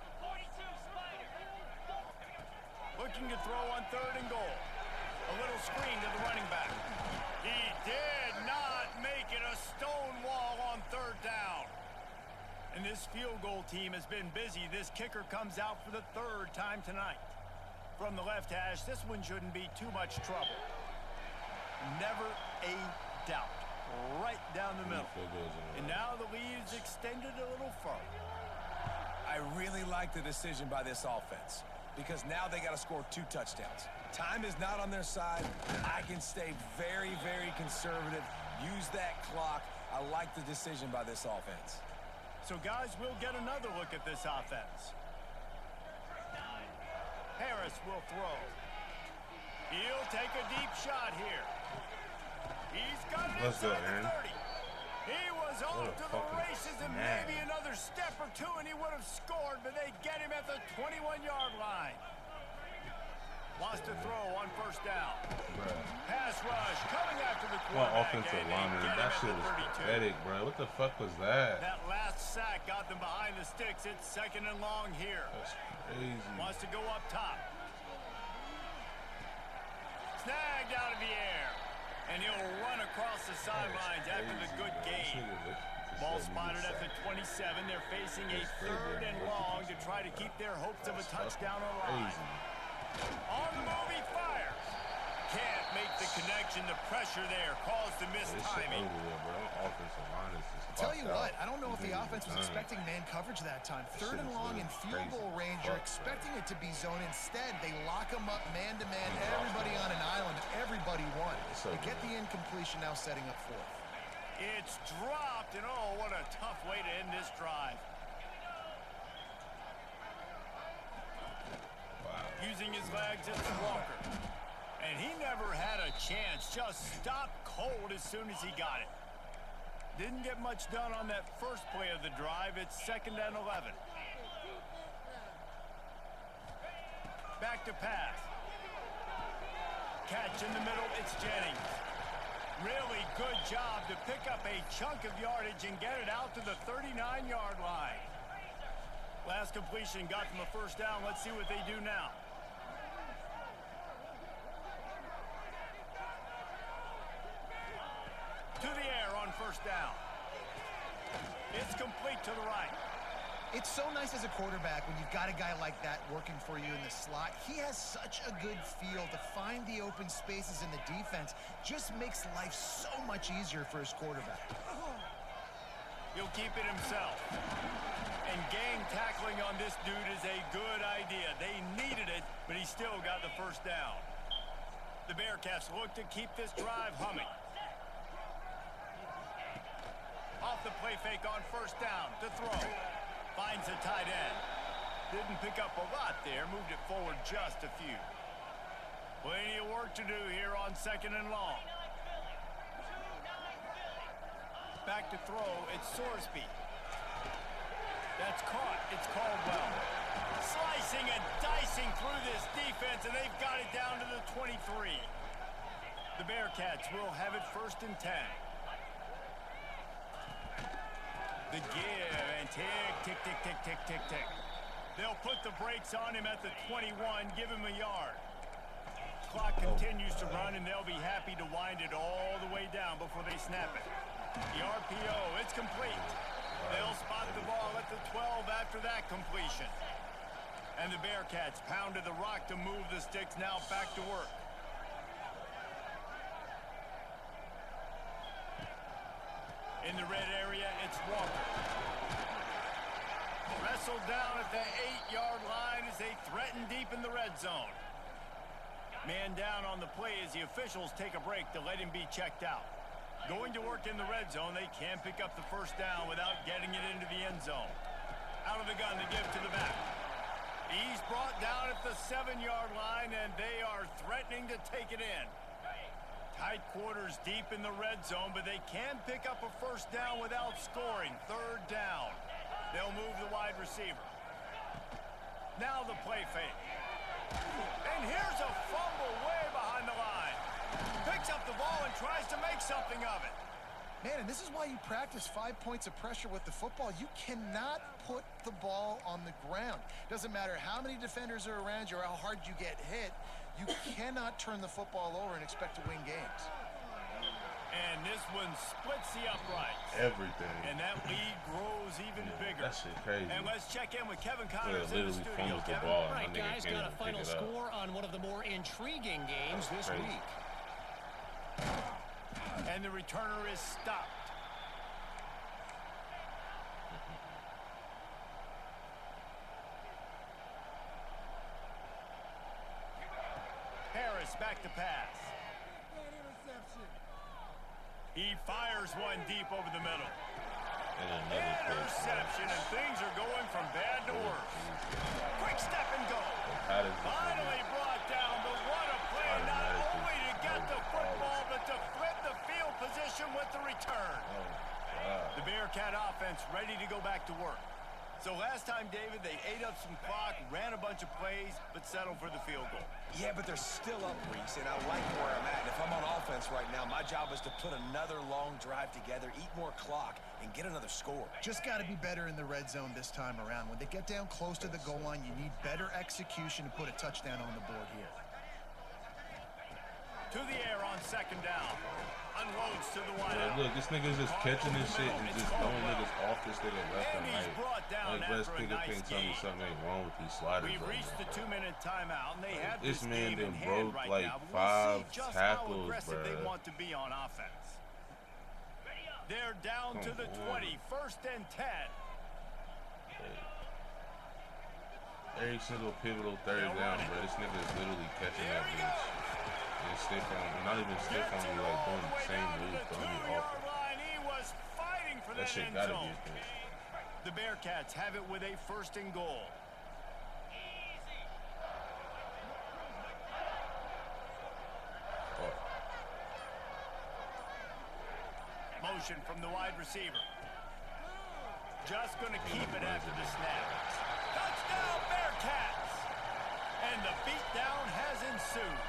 Looking to throw on 3rd and goal. A little screen to the running back. He did not make it, a stone wall on 3rd down. And this field goal team has been busy. This kicker comes out for the 3rd time tonight. From the left hash, this one shouldn't be too much trouble. Never a doubt. Right down the middle. And now the lead's extended a little further. I really like the decision by this offense because now they got to score 2 touchdowns. Time is not on their side. I can stay very, very conservative. Use that clock. I like the decision by this offense. So, guys, we'll get another look at this offense. Harris will throw. He'll take a deep shot here. He's got it inside the 30. He was off to the races and maybe another step or 2 and he would have scored, but they get him at the 21-yard line. Wants to throw on first down. Pass rush coming after the quarterback. Offensive lineman. That shit was pathetic, bro. What the fuck was that? That last sack got them behind the sticks. It's 2nd and long here. That's crazy. Wants to go up top. Snagged out of the air. And he'll run across the sidelines after the good gain. Ball spotted at the 27. They're facing a 3rd and long to try to keep their hopes of a touchdown alive. On the move, he fires. Can't make the connection. The pressure there caused the missed timing. Tell you what, I don't know if the offense was expecting man coverage that time. 3rd and long in field goal range. You're expecting it to be zone. Instead, they lock them up man-to-man. Everybody on an island. Everybody won. They get the incompletion, now setting up 4th. It's dropped, and oh, what a tough way to end this drive. Using his legs, it's Walker. And he never had a chance. Just stopped cold as soon as he got it. Didn't get much done on that first play of the drive. It's 2nd and 11. Back to pass. Catch in the middle, it's Jennings. Really good job to pick up a chunk of yardage and get it out to the 39-yard line. Last completion got them a first down. Let's see what they do now. To the air on first down. It's complete to the right. It's so nice as a quarterback when you've got a guy like that working for you in the slot. He has such a good feel to find the open spaces in the defense. Just makes life so much easier for his quarterback. He'll keep it himself. And game tackling on this dude is a good idea. They needed it, but he still got the first down. The Bearcats look to keep this drive humming. Off the play fake on first down to throw. Finds a tight end. Didn't pick up a lot there. Moved it forward just a few. Plenty of work to do here on 2nd and long. Back to throw. It's Sorsby. That's caught. It's Caldwell. Slicing and dicing through this defense, and they've got it down to the 23. The Bearcats will have it 1st and 10. The give and tick, tick, tick, tick, tick, tick, tick. They'll put the brakes on him at the 21, give him a yard. Clock continues to run, and they'll be happy to wind it all the way down before they snap it. The RPO, it's complete. They'll spot the ball at the 12 after that completion. And the Bearcats pounded the rock to move the sticks, now back to work. In the red area, it's Walker. Wrestled down at the 8-yard line as they threaten deep in the red zone. Man down on the play as the officials take a break to let him be checked out. Going to work in the red zone, they can pick up the first down without getting it into the end zone. Out of the gun to give to the back. He's brought down at the 7-yard line, and they are threatening to take it in. Tight quarters deep in the red zone, but they can pick up a first down without scoring. 3rd down. They'll move the wide receiver. Now the play fake. And here's a fumble way behind the line. Picks up the ball and tries to make something of it. Man, and this is why you practice 5 points of pressure with the football. You cannot put the ball on the ground. Doesn't matter how many defenders are around you or how hard you get hit. You cannot turn the football over and expect to win games. And this one splits the uprights. Everything. And that lead grows even bigger. That shit crazy. And let's check in with Kevin Connors in the literally studio. fumbles the ball. Right, guys, got a final score on one of the more intriguing games this week. And the returner is stopped. Harris back to pass. He fires one deep over the middle. Interception, and things are going from bad to worse. Quick step and go. Finally brought down, but what a play, not only to get the football, but to flip the field position with the return. The Bearcat offense ready to go back to work. So last time, David, they ate up some clock, ran a bunch of plays, but settled for the field goal. Yeah, but they're still up, Reese, and I like where I'm at. If I'm on offense right now, my job is to put another long drive together, eat more clock, and get another score. Just got to be better in the red zone this time around. When they get down close to the goal line, you need better execution to put a touchdown on the board here. To the air on 2nd down. Unloads to the wide. Yeah, look, this nigga's just catching this shit and just throwing niggas off this nigga left and right. Like, West Pickett can't tell me something ain't wrong with these sliders. We've reached the 2-minute timeout, and they have this man game in done hand broke right like now, 5 just tackles, how aggressive bro. they want to be on offense. They're down to the 20, 1st and 10. Every single pivotal 3rd down, bro. This nigga is literally catching that bitch. And stiff on, not even stiff on me, like doing the same move, throwing me off. He was fighting for That shit gotta be a thing. The Bearcats have it with a 1st and goal. Motion from the wide receiver. Just going to keep it after the snap. Touchdown, Bearcats! And the beatdown has ensued.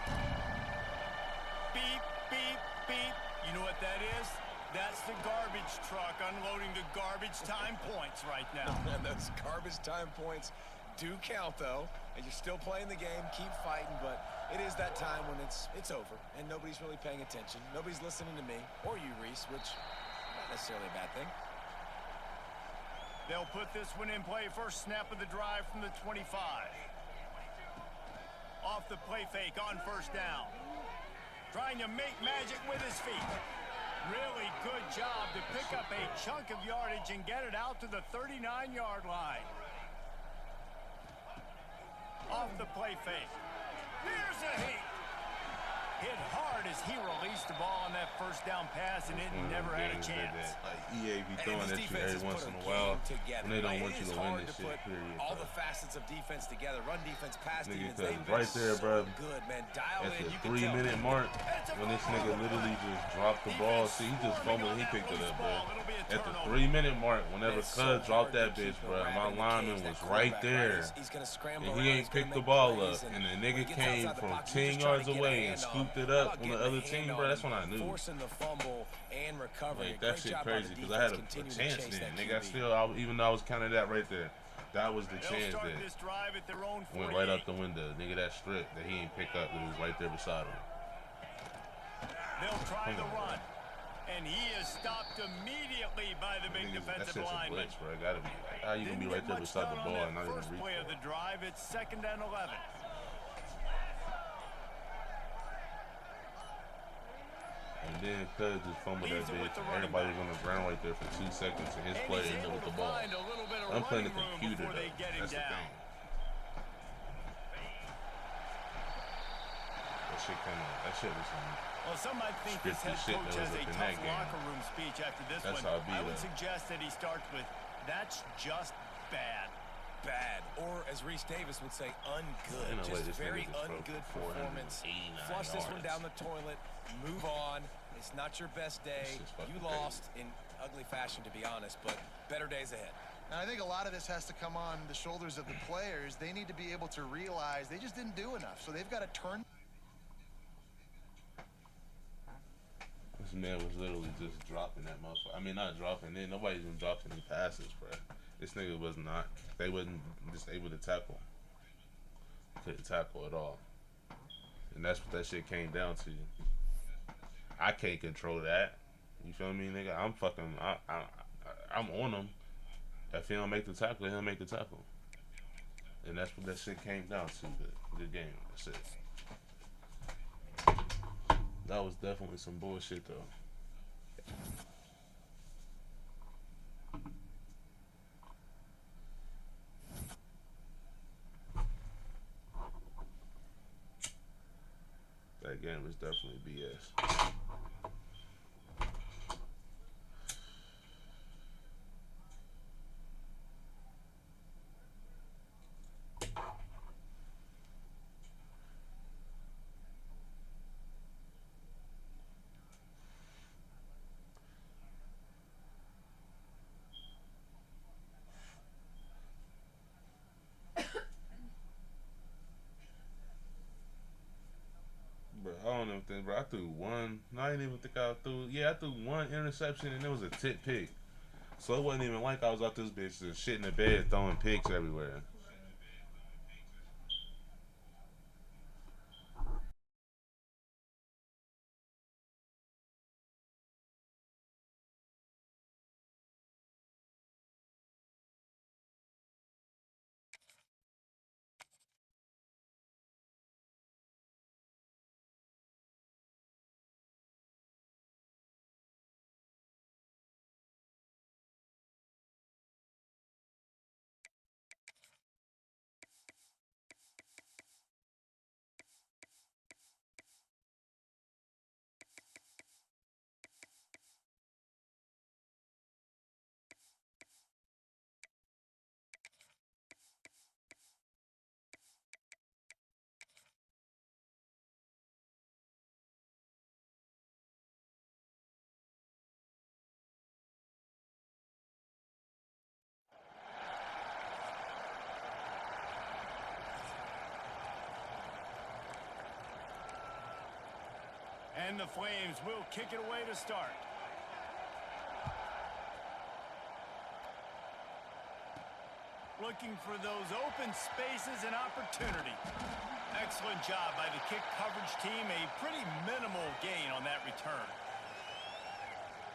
Beep, beep, beep. You know what that is? That's the garbage truck unloading the garbage time points right now. And those garbage time points do count, though. And you're still playing the game, keep fighting, but it is that time when it's over, and nobody's really paying attention. Nobody's listening to me, or you, Reese, which is not necessarily a bad thing. They'll put this one in play. First snap of the drive from the 25. Off the play fake on first down. Trying to make magic with his feet. Really good job to pick up a chunk of yardage and get it out to the 39-yard line. Off the play fake. Here's a hit. Hit hard as he released the ball on that first down pass, and it never had a chance. Like EA be throwing at you every once in a while, and they don't want you to win this shit, period. All the facets of defense together, run defense, pass defense. Right there, bro. Good, man. Dial at in. the 3-minute mark, when this nigga literally just dropped the ball. See, he just fumbled, he picked it up, bro. At the 3-minute mark, whenever Cuz dropped that bitch, bro, my lineman was right there, and he ain't picked the ball up, and the nigga came from 10 yards away and scooped it up on the other team, bro. That's when I knew. Like, that shit crazy, because I had a chance then, nigga. Even though I was counting that right there, that was the chance that went right out the window. Nigga, that strip that he ain't pick up, that was right there beside him. They'll try the run, and he is stopped immediately by the big defensive lineman. That shit's a blitz, bro. Gotta be. How you gonna be right there beside the ball and not even reach? Play of the drive, it's 2nd and 11. And then Cuz just fumbled that bitch. Everybody was on the ground right there for 2 seconds, and his player ended up with the ball. I'm playing the computer, though. That's the thing. That shit kind of, that shit was some. Well, some might think this head coach has a tough locker room speech after this one. I would suggest that he starts with, "That's just bad." Bad, or as Reese Davis would say, ungood. Just very ungood performance. Flush this one down the toilet. Move on. It's not your best day. You lost in ugly fashion, to be honest, but better days ahead. And I think a lot of this has to come on the shoulders of the players. They need to be able to realize they just didn't do enough, so they've got to turn. This man was literally just dropping that motherfucker. I mean, not dropping it. Nobody's been dropping any passes, bro. This nigga was not. They wasn't just able to tackle. Couldn't tackle at all. And that's what that shit came down to. I can't control that. You feel me, nigga? I'm fucking. I'm on him. If he don't make the tackle, he'll make the tackle. And that's what that shit came down to. The game. That's it. That was definitely some bullshit, though. That game was definitely BS. I don't even think, bro. I threw one. No, I didn't even think I threw. Yeah, I threw one interception, and it was a tip pick. So it wasn't even like I was out this bitch just shit in the bed throwing picks everywhere. And the Flames will kick it away to start. Looking for those open spaces and opportunity. Excellent job by the kick coverage team. A pretty minimal gain on that return.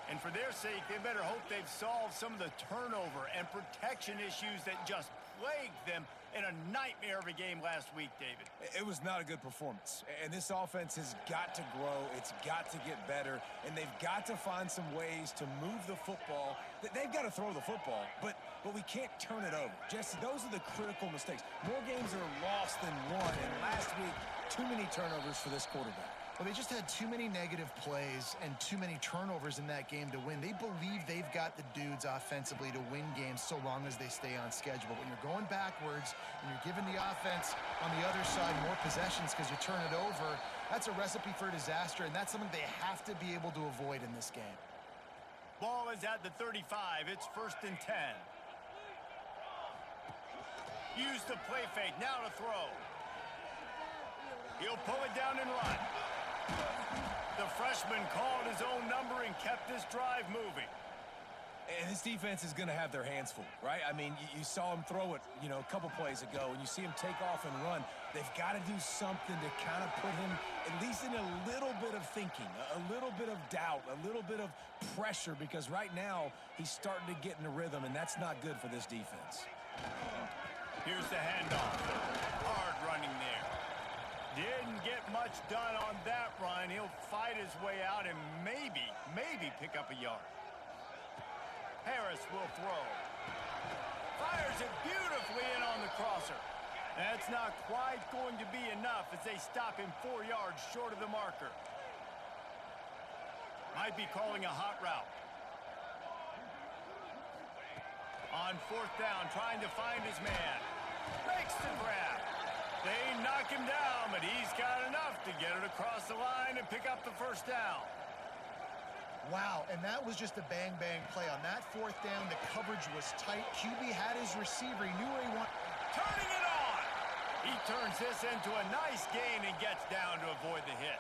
And for their sake, they better hope they've solved some of the turnover and protection issues that just plagued them in a nightmare of a game last week, David. It was not a good performance. And this offense has got to grow. It's got to get better. And they've got to find some ways to move the football. They've got to throw the football, but we can't turn it over. Jesse, those are the critical mistakes. More games are lost than won. And last week, too many turnovers for this quarterback. Well, they just had too many negative plays and too many turnovers in that game to win. They believe they've got the dudes offensively to win games so long as they stay on schedule. But when you're going backwards and you're giving the offense on the other side more possessions because you turn it over, that's a recipe for disaster, and that's something they have to be able to avoid in this game. Ball is at the 35. It's 1st and 10. Use the play fake. Now to throw. He'll pull it down and run. The freshman called his own number and kept this drive moving. And this defense is going to have their hands full, right? I mean, you saw him throw it, a couple plays ago, and you see him take off and run. They've got to do something to kind of put him at least in a little bit of thinking, a little bit of doubt, a little bit of pressure, because right now he's starting to get in a rhythm, and that's not good for this defense. Here's the handoff. Hard running there. Didn't get much done on that run. He'll fight his way out and maybe pick up a yard. Harris will throw. Fires it beautifully in on the crosser. That's not quite going to be enough as they stop him 4 yards short of the marker. Might be calling a hot route. On 4th down, trying to find his man. Makes the grab. They knock him down, but he's got enough to get it across the line and pick up the 1st down. Wow, and that was just a bang-bang play. On that 4th down, the coverage was tight. QB had his receiver. He knew where he wanted. Turning it on! He turns this into a nice gain and gets down to avoid the hit.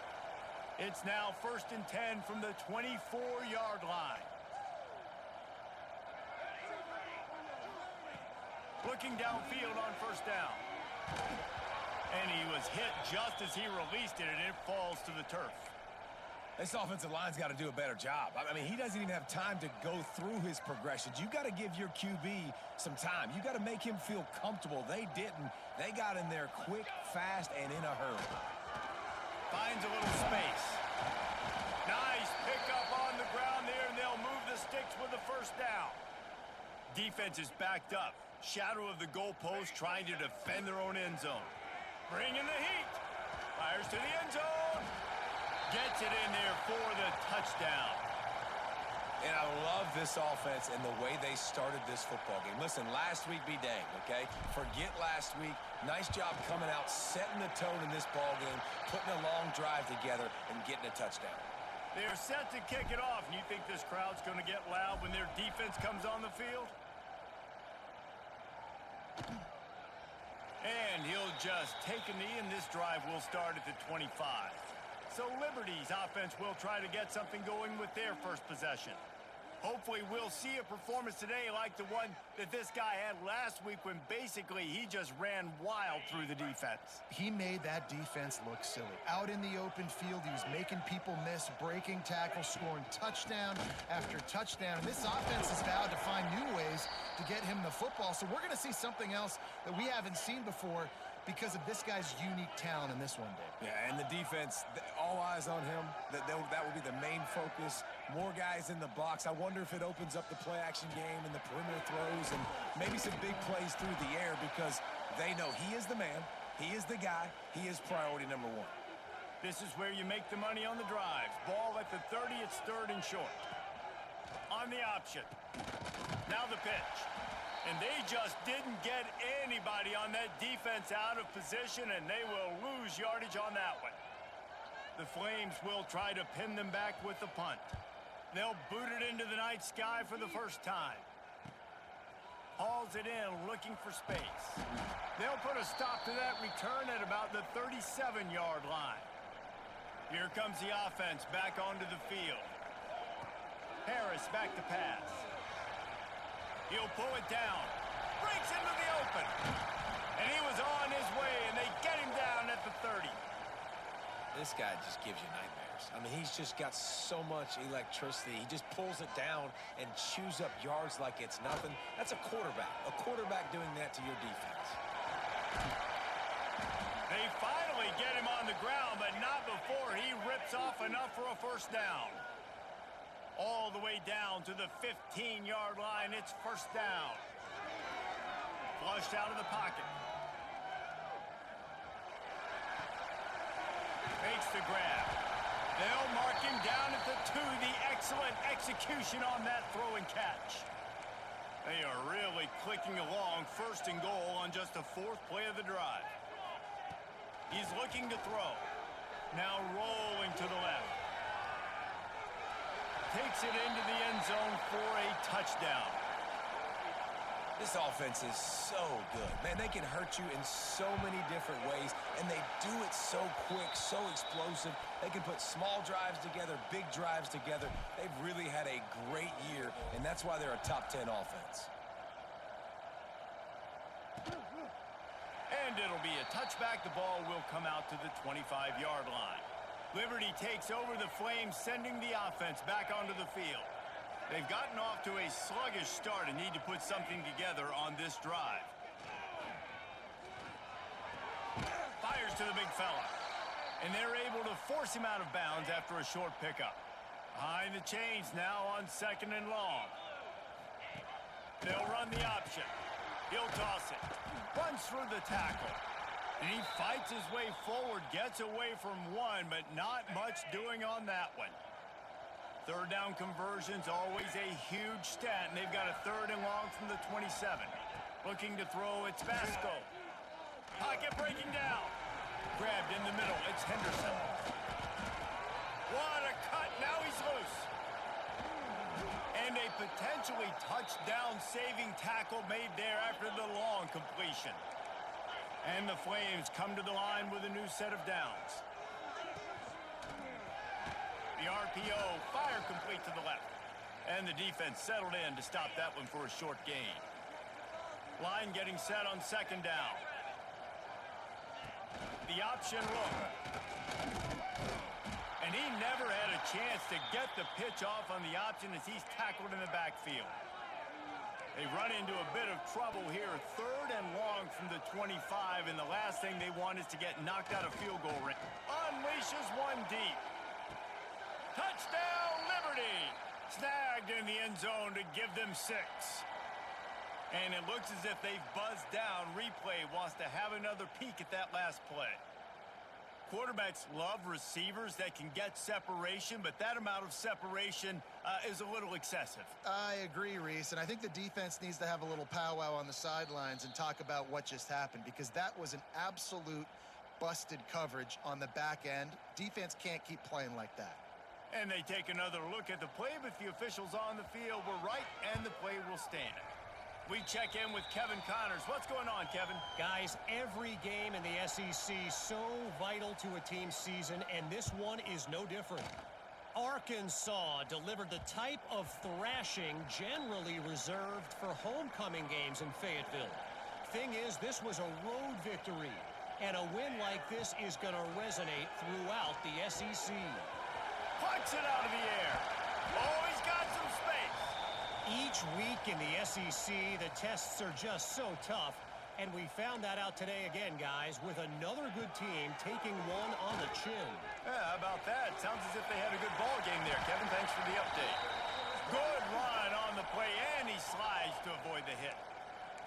It's now 1st and 10 from the 24-yard line. Looking downfield on 1st down. And he was hit just as he released it, and it falls to the turf. This offensive line's got to do a better job. I mean, he doesn't even have time to go through his progressions. You got to give your QB some time. You got to make him feel comfortable. They didn't. They got in there quick, fast, and in a hurry. Finds a little space. Nice pickup on the ground there, and they'll move the sticks with the 1st down. Defense is backed up. Shadow of the goalpost, trying to defend their own end zone. Bringing the heat. Fires to the end zone. Gets it in there for the touchdown. And I love this offense and the way they started this football game. Listen, last week be danged, okay? Forget last week. Nice job coming out, setting the tone in this ball game, putting a long drive together, and getting a touchdown. They're set to kick it off. And you think this crowd's going to get loud when their defense comes on the field? And he'll just take a knee, and this drive will start at the 25. So Liberty's offense will try to get something going with their first possession. Hopefully we'll see a performance today like the one that this guy had last week when basically he just ran wild through the defense. He made that defense look silly. Out in the open field, he was making people miss, breaking tackles, scoring touchdown after touchdown. And this offense has vowed to find new ways to get him the football. So we're going to see something else that we haven't seen before because of this guy's unique talent in this one, Dave. Yeah, and the defense, all eyes on him. That will be the main focus. More guys in the box. I wonder if it opens up the play-action game and the perimeter throws and maybe some big plays through the air because they know he is the man, he is the guy, he is priority number 1. This is where you make the money on the drives. Ball at the 30, it's 3rd and short. On the option. Now the pitch. And they just didn't get anybody on that defense out of position, and they will lose yardage on that one. The Flames will try to pin them back with the punt. They'll boot it into the night sky for the first time. Hauls it in, looking for space. They'll put a stop to that return at about the 37-yard line. Here comes the offense back onto the field. Harris back to pass. He'll pull it down. Breaks into the open. And he was on his way, and they get him down at the 30. This guy just gives you nightmares. I mean, he's just got so much electricity. He just pulls it down and chews up yards like it's nothing. That's a quarterback. A quarterback doing that to your defense. They finally get him on the ground, but not before he rips off enough for a first down. All the way down to the 15-yard line. It's first down. Flushed out of the pocket. Makes the grab. They'll mark him down at the 2. The excellent execution on that throw and catch. They are really clicking along. First and goal on just the 4th play of the drive. He's looking to throw. Now rolling to the left. Takes it into the end zone for a touchdown. This offense is so good. Man, they can hurt you in so many different ways, and they do it so quick, so explosive. They can put small drives together, big drives together. They've really had a great year, and that's why they're a top 10 offense. And it'll be a touchback. The ball will come out to the 25-yard line. Liberty takes over the Flames, sending the offense back onto the field. They've gotten off to a sluggish start and need to put something together on this drive. Fires to the big fella. And they're able to force him out of bounds after a short pickup. Behind the chains now on 2nd and long. They'll run the option. He'll toss it. Runs through the tackle. And he fights his way forward, gets away from one, but not much doing on that one. 3rd down conversion's always a huge stat, and they've got a 3rd and long from the 27. Looking to throw, it's Vasco. Pocket breaking down. Grabbed in the middle, it's Henderson. What a cut, now he's loose. And a potentially touchdown-saving tackle made there after the long completion. And the Flames come to the line with a new set of downs. The RPO, fire complete to the left. And the defense settled in to stop that one for a short gain. Line getting set on 2nd down. The option look. And he never had a chance to get the pitch off on the option as he's tackled in the backfield. They run into a bit of trouble here. 3rd and long from the 25, and the last thing they want is to get knocked out of field goal range. Unleashes one deep. Touchdown, Liberty! Snagged in the end zone to give them 6. And it looks as if they've buzzed down. Replay wants to have another peek at that last play. Quarterbacks love receivers that can get separation, but that amount of separation is a little excessive. I agree, Reese, and I think the defense needs to have a little powwow on the sidelines and talk about what just happened, because that was an absolute busted coverage on the back end. Defense can't keep playing like that. And they take another look at the play, but the officials on the field were right, and the play will stand. We check in with Kevin Connors. What's going on, Kevin? Guys, every game in the SEC so vital to a team's season, and this one is no different. Arkansas delivered the type of thrashing generally reserved for homecoming games in Fayetteville. Thing is, this was a road victory, and a win like this is going to resonate throughout the SEC. Punch it out of the air. Oh, he's got some space. Each week in the SEC, the tests are just so tough, and we found that out today again, guys, with another good team taking one on the chin. Yeah, how about that? Sounds as if they had a good ball game there, Kevin. Thanks for the update. Good run on the play, and he slides to avoid the hit.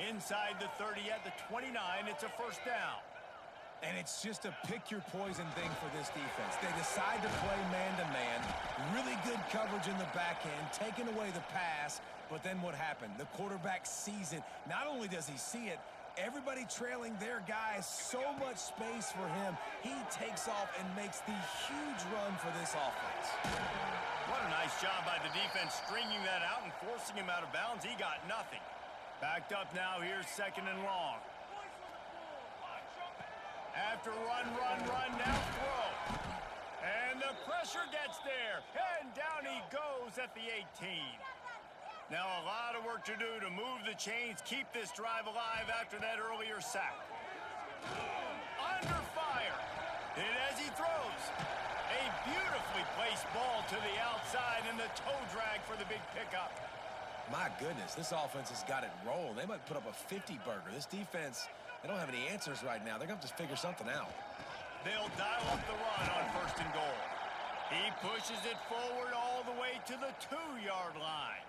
Inside the 30 at the 29, it's a first down. And it's just a pick-your-poison thing for this defense. They decide to play man-to-man, really good coverage in the back end, taking away the pass, but then what happened? The quarterback sees it. Not only does he see it, everybody trailing their guy, so much space for him. He takes off and makes the huge run for this offense. What a nice job by the defense stringing that out and forcing him out of bounds. He got nothing. Backed up now, here's 2nd and long. After run, now throw. And the pressure gets there. And down he goes at the 18. Now a lot of work to do to move the chains, keep this drive alive after that earlier sack. Under fire. Hit as he throws. placed ball to the outside and the toe drag for the big pickup. My goodness, this offense has got it rolling. They might put up a 50-burger. This defense, they don't have any answers right now. They're going to have to figure something out. They'll dial up the run on 1st and goal. He pushes it forward all the way to the 2-yard line.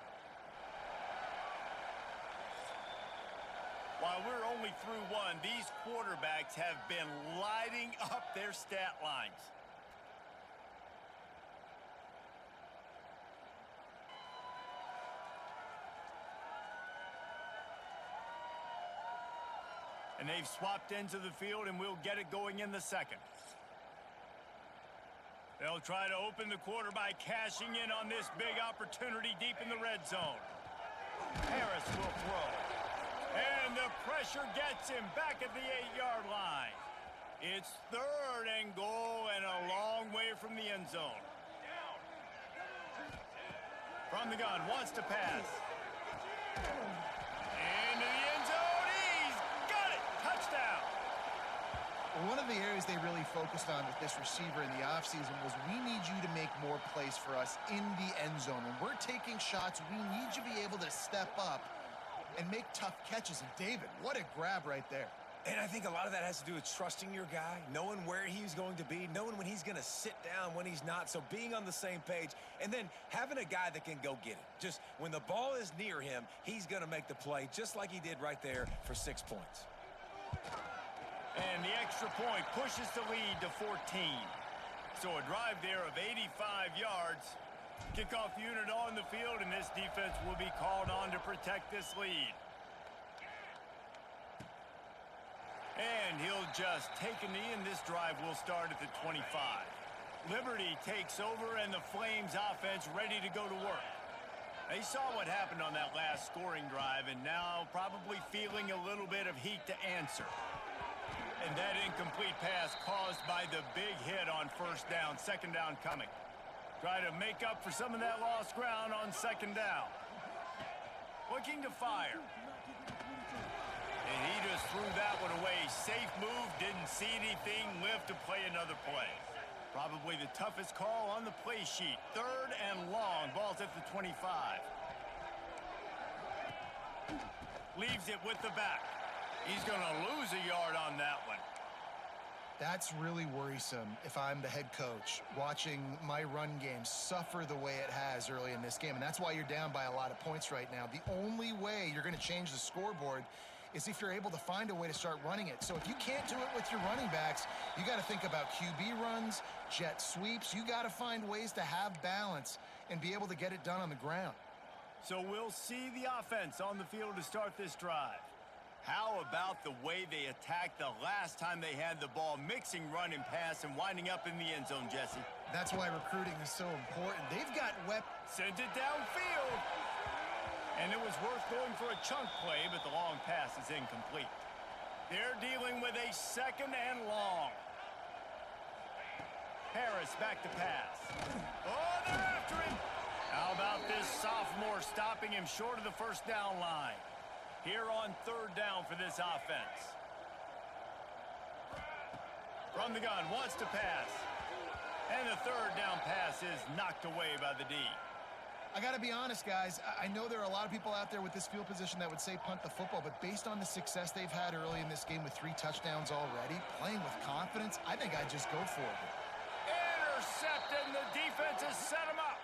While we're only through one, these quarterbacks have been lighting up their stat lines. And they've swapped ends of the field, and we'll get it going in the 2nd. They'll try to open the quarter by cashing in on this big opportunity deep in the red zone. Harris will throw. And the pressure gets him back at the 8-yard line. It's 3rd and goal and a long way from the end zone. From the gun, wants to pass. Into the end zone, he's got it! Touchdown! One of the areas they really focused on with this receiver in the offseason was we need you to make more plays for us in the end zone. When we're taking shots, we need you to be able to step up and make tough catches. And David, what a grab right there. And I think a lot of that has to do with trusting your guy, knowing where he's going to be, knowing when he's going to sit down, when he's not. So being on the same page, and then having a guy that can go get it. Just when the ball is near him, he's going to make the play, just like he did right there for 6 points. And the extra point pushes the lead to 14. So a drive there of 85 yards. Kickoff unit on the field, and this defense will be called on to protect this lead. And he'll just take a knee, and this drive will start at the 25. Liberty takes over, and the Flames offense ready to go to work. They saw what happened on that last scoring drive, and now probably feeling a little bit of heat to answer. And that incomplete pass caused by the big hit on 1st down, 2nd down coming. Try to make up for some of that lost ground on 2nd down. Looking to fire. And he just threw that one away. Safe move, didn't see anything, lived to play another play. Probably the toughest call on the play sheet. 3rd and long, ball's at the 25. Leaves it with the back. He's going to lose a yard on that one. That's really worrisome if I'm the head coach, watching my run game suffer the way it has early in this game. And that's why you're down by a lot of points right now. The only way you're going to change the scoreboard is if you're able to find a way to start running it. So if you can't do it with your running backs, you got to think about QB runs, jet sweeps. You got to find ways to have balance and be able to get it done on the ground. So we'll see the offense on the field to start this drive. How about the way they attacked the last time they had the ball, mixing run and pass and winding up in the end zone, Jesse? That's why recruiting is so important. They've got weapons. Sent it downfield. And it was worth going for a chunk play, but the long pass is incomplete. They're dealing with a 2nd and long. Harris back to pass. Oh, they're after him. How about this sophomore stopping him short of the 1st down line? Here on 3rd down for this offense. From the gun, wants to pass. And the 3rd down pass is knocked away by the D. I got to be honest, guys. I know there are a lot of people out there with this field position that would say punt the football, but based on the success they've had early in this game with 3 touchdowns already, playing with confidence, I think I'd just go for it. Intercepted, and the defense has set him up.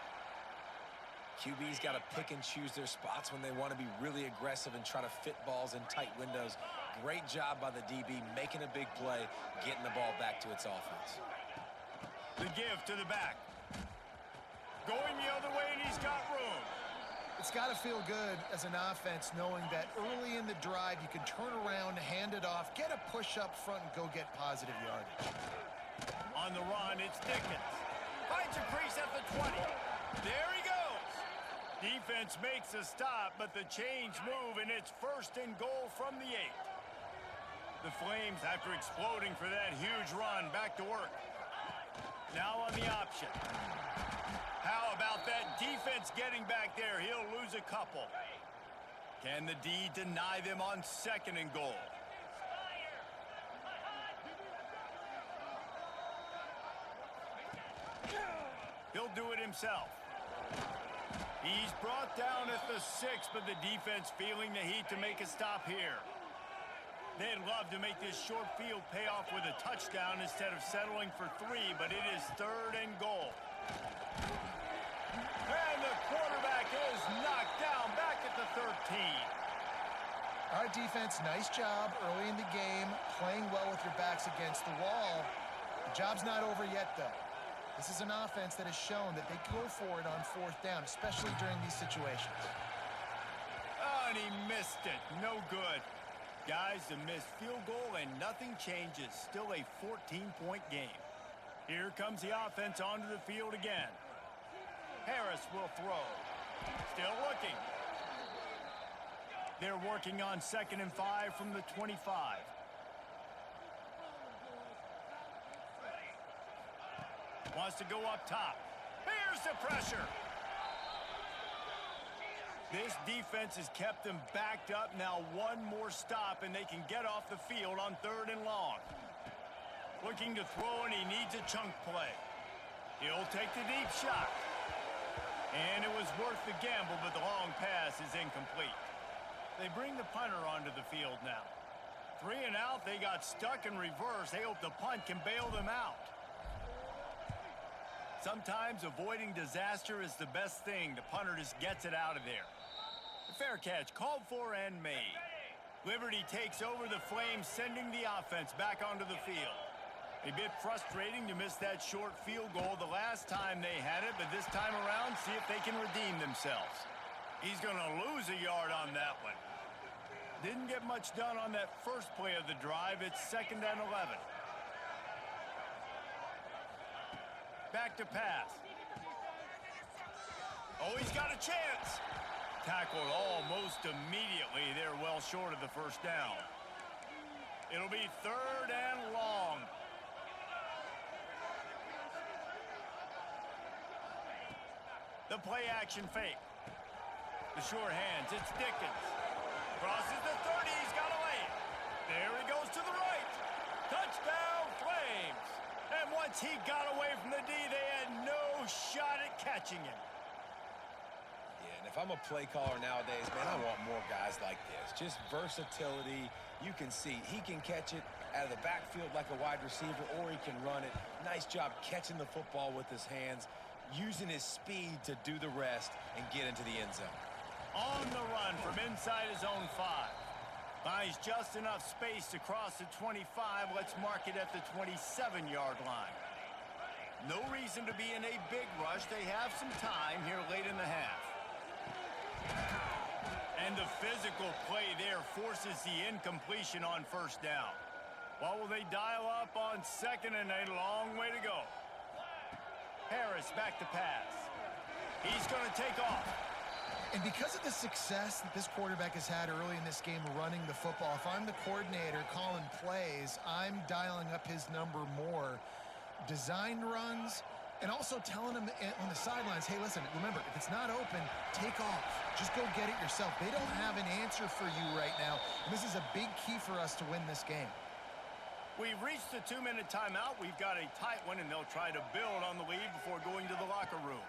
QB's got to pick and choose their spots when they want to be really aggressive and try to fit balls in tight windows. Great job by the DB, making a big play, getting the ball back to its offense. The give to the back. Going the other way, and he's got room. It's got to feel good as an offense knowing that early in the drive you can turn around, hand it off, get a push up front, and go get positive yardage. On the run, it's Dickens. Finds a crease at the 20. There he goes. Defense makes a stop, but the change move, and it's 1st and goal from the 8. The Flames, after exploding for that huge run, back to work. Now on the option. How about that defense getting back there? He'll lose a couple. Can the D deny them on 2nd and goal? himself. He's brought down at the 6, but the defense feeling the heat to make a stop here. They'd love to make this short field pay off with a touchdown instead of settling for 3, but it is 3rd and goal. And the quarterback is knocked down back at the 13. All right, defense, nice job early in the game, playing well with your backs against the wall. The job's not over yet, though. This is an offense that has shown that they go for it on 4th down, especially during these situations. Oh, and he missed it. No good. Guys, a missed field goal and nothing changes. Still a 14-point game. Here comes the offense onto the field again. Harris will throw. Still looking. They're working on 2nd and 5 from the 25. Wants to go up top. Here's the pressure. This defense has kept them backed up. Now one more stop, and they can get off the field on 3rd and long. Looking to throw, and he needs a chunk play. He'll take the deep shot. And it was worth the gamble, but the long pass is incomplete. They bring the punter onto the field now. 3 and out, they got stuck in reverse. They hope the punt can bail them out. Sometimes avoiding disaster is the best thing. The punter just gets it out of there. The fair catch called for and made. Liberty takes over the Flames, sending the offense back onto the field. A bit frustrating to miss that short field goal the last time they had it, but this time around, see if they can redeem themselves. He's going to lose a yard on that one. Didn't get much done on that first play of the drive. It's 2nd and 11. Back to pass. Oh, he's got a chance. Tackled almost immediately. They're well short of the first down. It'll be 3rd and long. The play action fake. The short hands, it's Dickens. Crosses the 30, he's got away. There he goes to the right. Touchdown, Flames. And once he got away from the D, they had no shot at catching him. Yeah, and if I'm a play caller nowadays, man, I want more guys like this. Just versatility. You can see he can catch it out of the backfield like a wide receiver, or he can run it. Nice job catching the football with his hands, using his speed to do the rest and get into the end zone. On the run from inside his own 5. Finds just enough space to cross the 25. Let's mark it at the 27-yard line. No reason to be in a big rush. They have some time here late in the half. And the physical play there forces the incompletion on 1st down. What will they dial up on 2nd and a long way to go? Harris back to pass. He's going to take off. And because of the success that this quarterback has had early in this game running the football, if I'm the coordinator calling plays, I'm dialing up his number more. Designed runs, and also telling him on the sidelines, hey, listen, remember, if it's not open, take off. Just go get it yourself. They don't have an answer for you right now, and this is a big key for us to win this game. We've reached the 2-minute timeout. We've got a tight one, and they'll try to build on the lead before going to the locker room.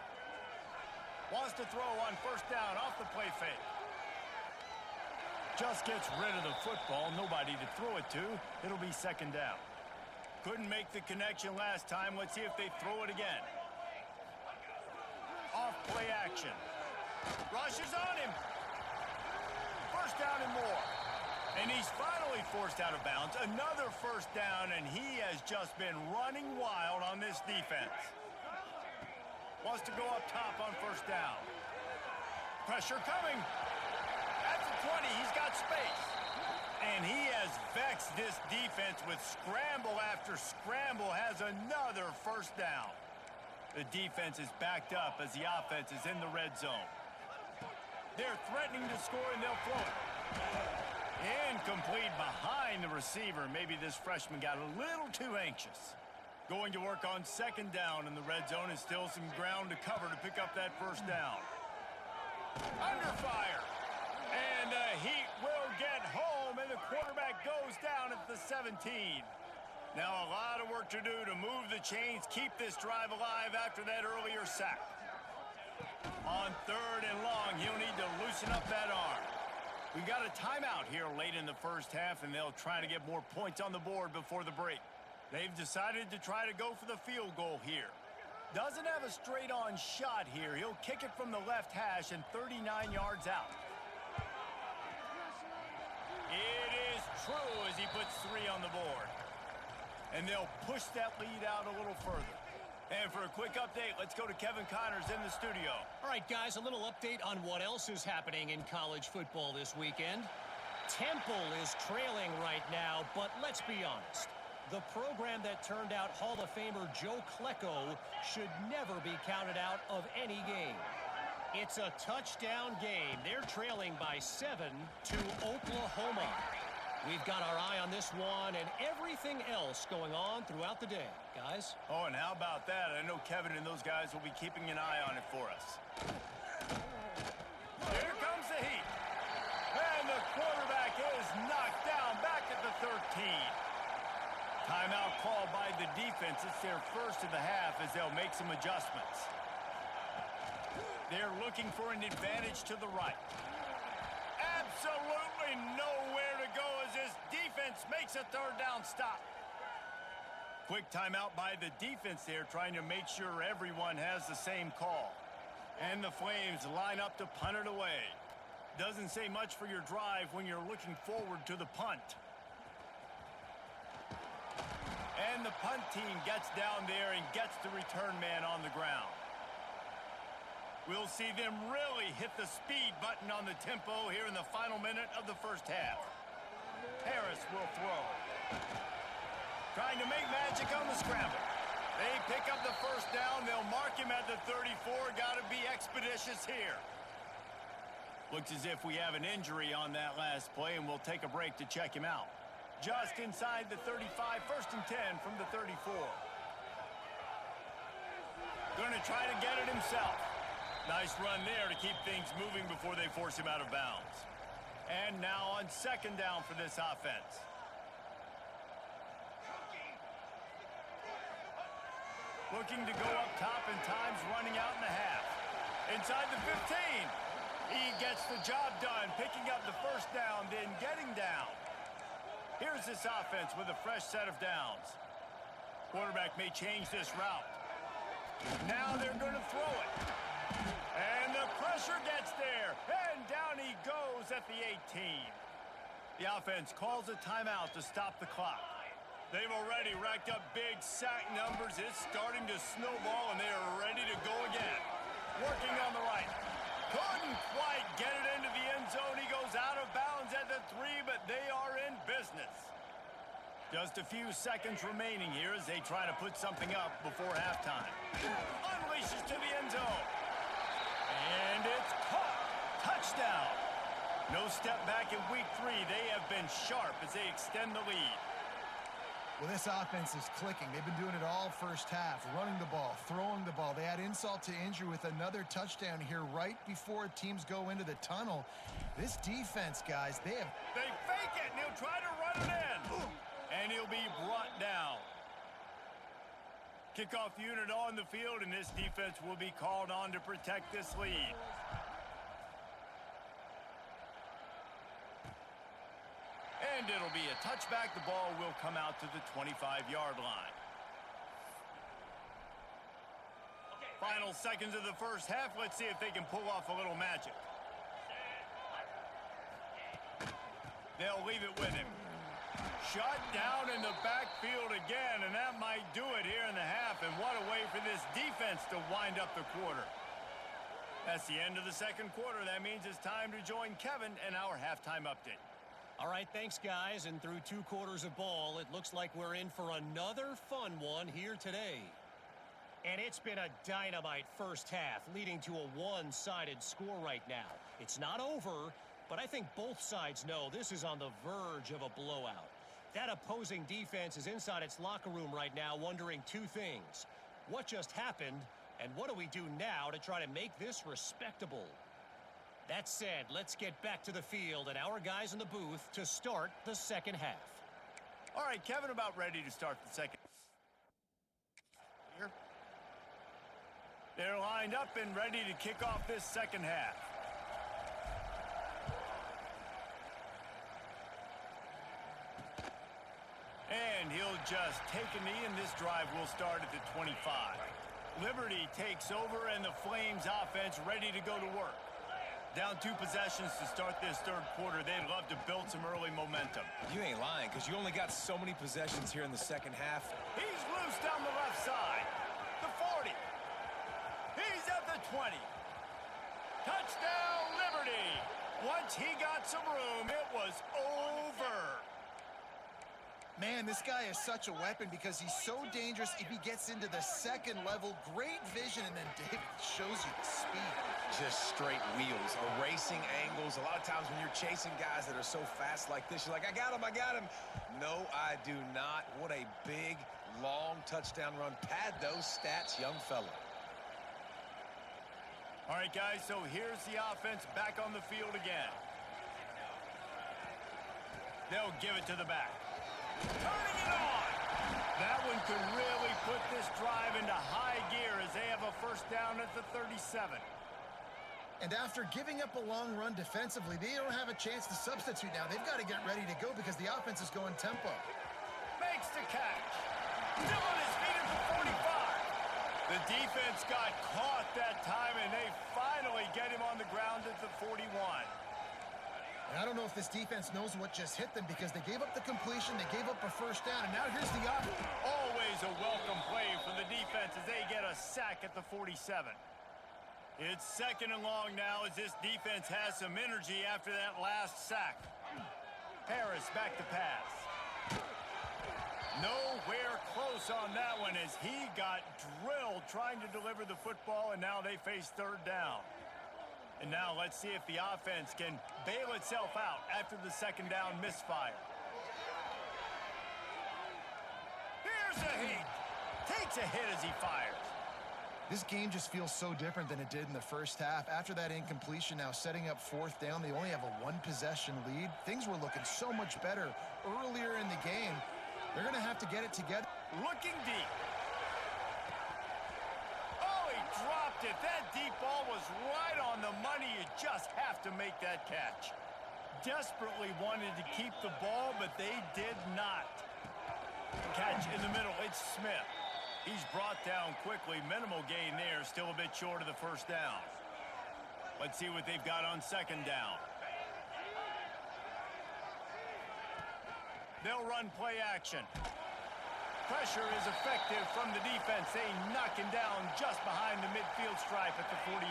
Wants to throw on 1st down off the play fake. Just gets rid of the football. Nobody to throw it to. It'll be 2nd down. Couldn't make the connection last time. Let's see if they throw it again. Off play action. Rushes on him. 1st down and more. And he's finally forced out of bounds. Another 1st down, and he has just been running wild on this defense. Wants to go up top on 1st down. Pressure coming. At the 20, he's got space. And he has vexed this defense with scramble after scramble, has another 1st down. The defense is backed up as the offense is in the red zone. They're threatening to score, and they'll throw it. Incomplete behind the receiver. Maybe this freshman got a little too anxious. Going to work on 2nd down in the red zone, and still some ground to cover to pick up that 1st down. Under fire. And the Heat will get home, and the quarterback goes down at the 17. Now a lot of work to do to move the chains, keep this drive alive after that earlier sack. On 3rd and long, he'll need to loosen up that arm. We got a timeout here late in the first half, and they'll try to get more points on the board before the break. They've decided to try to go for the field goal here. Doesn't have a straight-on shot here. He'll kick it from the left hash and 39 yards out. It is true as he puts 3 on the board. And they'll push that lead out a little further. And for a quick update, let's go to Kevin Connors in the studio. All right, guys, a little update on what else is happening in college football this weekend. Temple is trailing right now, but let's be honest. The program that turned out Hall of Famer Joe Klecko should never be counted out of any game. It's a touchdown game. They're trailing by 7 to Oklahoma. We've got our eye on this one and everything else going on throughout the day, guys. Oh, and how about that? I know Kevin and those guys will be keeping an eye on it for us. Here comes the heat. And the quarterback is knocked down back at the 13. Timeout called by the defense. It's their first of the half as they'll make some adjustments. They're looking for an advantage to the right. Absolutely nowhere to go as this defense makes a 3rd down stop. Quick timeout by the defense there, trying to make sure everyone has the same call. And the Flames line up to punt it away. Doesn't say much for your drive when you're looking forward to the punt. And the punt team gets down there and gets the return man on the ground. We'll see them really hit the speed button on the tempo here in the final minute of the first half. Harris will throw. Trying to make magic on the scramble. They pick up the 1st down. They'll mark him at the 34. Got to be expeditious here. Looks as if we have an injury on that last play, and we'll take a break to check him out. Just inside the 35, 1st and 10 from the 34. Going to try to get it himself. Nice run there to keep things moving before they force him out of bounds. And now on 2nd down for this offense. Looking to go up top and time's running out in the half. Inside the 15. He gets the job done, picking up the 1st down, then getting down. Here's this offense with a fresh set of downs. Quarterback may change this route. Now they're going to throw it. And the pressure gets there. And down he goes at the 18. The offense calls a timeout to stop the clock. They've already racked up big sack numbers. It's starting to snowball, and they are ready to go again. Working on the right. Couldn't quite get it into the end zone. He goes out of bounds at the 3, but they are in business. Just a few seconds remaining here as they try to put something up before halftime. Unleashes to the end zone. And it's caught. Touchdown. No step back in week 3. They have been sharp as they extend the lead. Well, this offense is clicking. They've been doing it all first half, running the ball, throwing the ball. They had insult to injury with another touchdown here right before teams go into the tunnel. This defense, guys, they fake it, and he'll try to run it in. And he'll be brought down. Kickoff unit on the field, and this defense will be called on to protect this lead. And it'll be a touchback. The ball will come out to the 25-yard line. Final seconds of the first half. Let's see if they can pull off a little magic. They'll leave it with him. Shut down in the backfield again, and that might do it here in the half. And what a way for this defense to wind up the quarter. That's the end of the second quarter. That means it's time to join Kevin in our halftime update. All right, thanks, guys. And through 2 quarters of ball, it looks like we're in for another fun one here today. And it's been a dynamite first half, leading to a one-sided score right now. It's not over, but I think both sides know this is on the verge of a blowout. That opposing defense is inside its locker room right now wondering 2 things. What just happened, and what do we do now to try to make this respectable? That said, let's get back to the field and our guys in the booth to start the second half. All right, Kevin, about ready to start the second. Here. They're lined up and ready to kick off this second half. And he'll just take a knee, and this drive will start at the 25. Liberty takes over, and the Flames offense ready to go to work. Down 2 possessions to start this third quarter. They'd love to build some early momentum. You ain't lying, because you only got so many possessions here in the second half. He's loose down the left side. The 40. He's at the 20. Touchdown, Liberty. Once he got some room, it was over. Man, this guy is such a weapon because he's so dangerous if he gets into the second level. Great vision, and then David shows you the speed. Just straight wheels, erasing angles. A lot of times when you're chasing guys that are so fast like this, you're like, I got him, I got him. No, I do not. What a big, long touchdown run. Pad those stats, young fella. All right, guys, so here's the offense back on the field again. They'll give it to the back. Turning it on. That one could really put this drive into high gear as they have a first down at the 37. And after giving up a long run defensively, they don't have a chance to substitute now. They've got to get ready to go because the offense is going tempo. Makes the catch. Still on his feet at the 45. The defense got caught that time, and they finally get him on the ground at the 41. And I don't know if this defense knows what just hit them because they gave up the completion, they gave up a first down, and now here's the offense. Always a welcome play for the defense as they get a sack at the 47. It's second and long now as this defense has some energy after that last sack. Harris back to pass. Nowhere close on that one as he got drilled trying to deliver the football, and now they face third down. And now let's see if the offense can bail itself out after the second down misfire. Here's a heat. Takes a hit as he fires. This game just feels so different than it did in the first half. After that incompletion, now setting up fourth down, they only have a 1-possession lead. Things were looking so much better earlier in the game. They're going to have to get it together. Looking deep. Oh, he dropped it. That deep ball was right on the money. You just have to make that catch. Desperately wanted to keep the ball, but they did not. Catch in the middle. It's Smith. He's brought down quickly. Minimal gain there. Still a bit short of the first down. Let's see what they've got on second down. They'll run play action. Pressure is effective from the defense. They knock him down just behind the midfield stripe at the 48.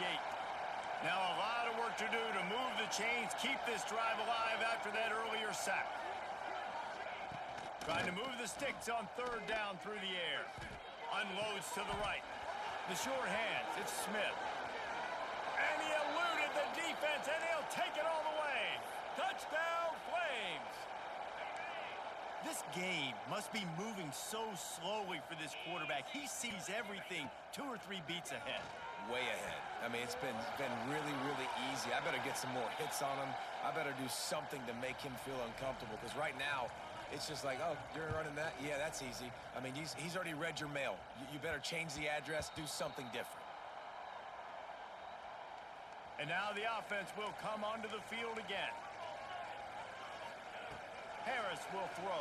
Now a lot of work to do to move the chains, keep this drive alive after that earlier sack. Trying to move the sticks on third down through the air. Unloads to the right. The short hands, it's Smith. And he eluded the defense, and he'll take it all the way. Touchdown, Flames. This game must be moving so slowly for this quarterback. He sees everything 2 or 3 beats ahead. Way ahead. I mean, it's been really, really easy. I better get some more hits on him. I better do something to make him feel uncomfortable, because right now, it's just like, oh, you're running that? Yeah, that's easy. I mean, he's already read your mail. You better change the address, do something different. And now the offense will come onto the field again. Harris will throw.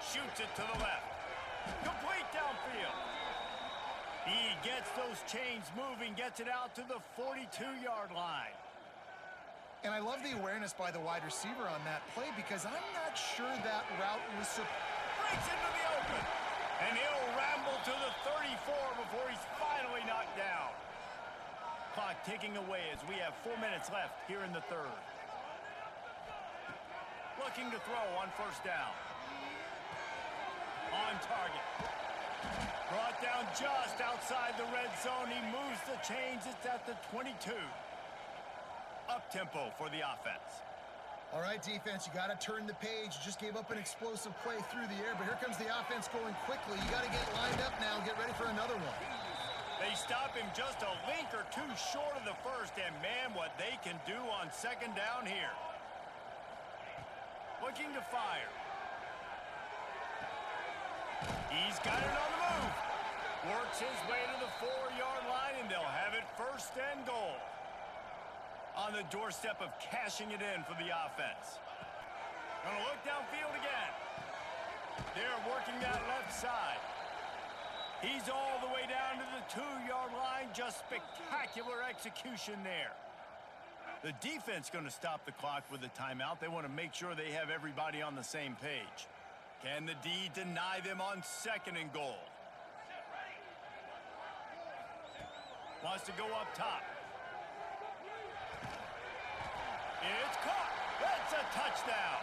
Shoots it to the left. Complete downfield. He gets those chains moving, gets it out to the 42-yard line. And I love the awareness by the wide receiver on that play because I'm not sure that route was... Breaks into the open. And he'll ramble to the 34 before he's finally knocked down. Clock ticking away as we have 4 minutes left here in the third. Looking to throw on first down. On target. Brought down just outside the red zone. He moves the chains. It's at the 22. Up-tempo for the offense. All right, defense, you got to turn the page. You just gave up an explosive play through the air, but here comes the offense going quickly. You got to get lined up now and get ready for another one. They stop him just a link or two short of the first, and man, what they can do on second down here. Looking to fire. He's got it on the move. Works his way to the 4-yard line, and they'll have it first and goal. On the doorstep of cashing it in for the offense. Gonna look downfield again. They're working that left side. He's all the way down to the 2-yard line. Just spectacular execution there. The defense going to stop the clock with a timeout. They want to make sure they have everybody on the same page. Can the D deny them on 2nd and goal? Wants to go up top. It's caught. That's a touchdown.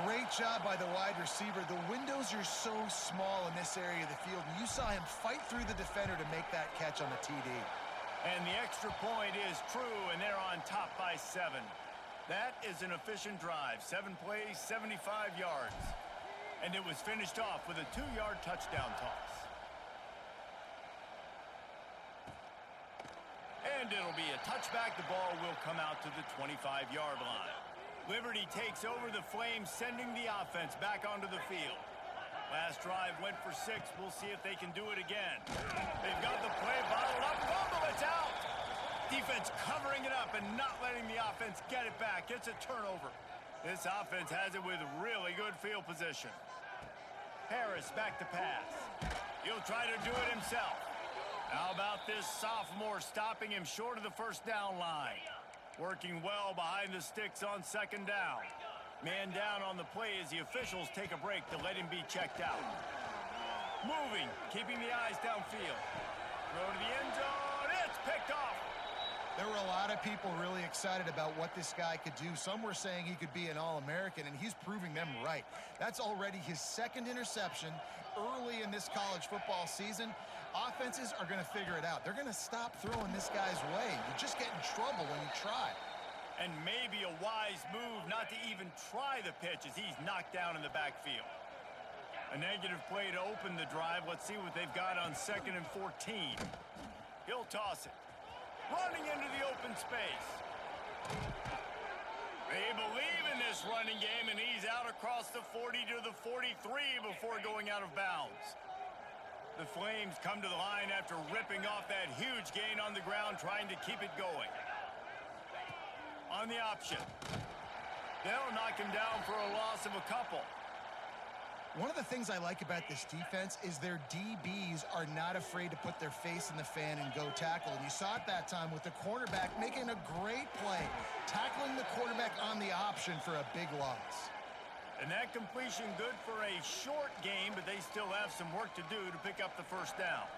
Great job by the wide receiver. The windows are so small in this area of the field. And you saw him fight through the defender to make that catch on the TD. And the extra point is true, and they're on top by 7. That is an efficient drive. 7 plays, 75 yards. And it was finished off with a 2-yard touchdown toss. And it'll be a touchback. The ball will come out to the 25-yard line. Liberty takes over the Flames, sending the offense back onto the field. Last drive went for 6. We'll see if they can do it again. They've got the play bottled up. Fumble, it's out. Defense covering it up and not letting the offense get it back. It's a turnover. This offense has it with really good field position. Harris back to pass. He'll try to do it himself. How about this sophomore stopping him short of the first down line? Working well behind the sticks on 2nd down. Man down on the play as the officials take a break to let him be checked out. Moving, keeping the eyes downfield. Throw to the end zone. It's picked off. There were a lot of people really excited about what this guy could do. Some were saying he could be an All-American, and he's proving them right. That's already his 2nd interception early in this college football season. Offenses are going to figure it out. They're going to stop throwing this guy's way. You just get in trouble when you try. And maybe a wise move not to even try the pitch as he's knocked down in the backfield. A negative play to open the drive. Let's see what they've got on 2nd and 14. He'll toss it. Running into the open space. They believe in this running game, and he's out across the 40 to the 43 before going out of bounds. The Flames come to the line after ripping off that huge gain on the ground, trying to keep it going. On the option. They'll knock him down for a loss of a couple. One of the things I like about this defense is their DBs are not afraid to put their face in the fan and go tackle. And you saw it that time with the cornerback making a great play, tackling the quarterback on the option for a big loss. And that completion good for a short game, but they still have some work to do to pick up the first down.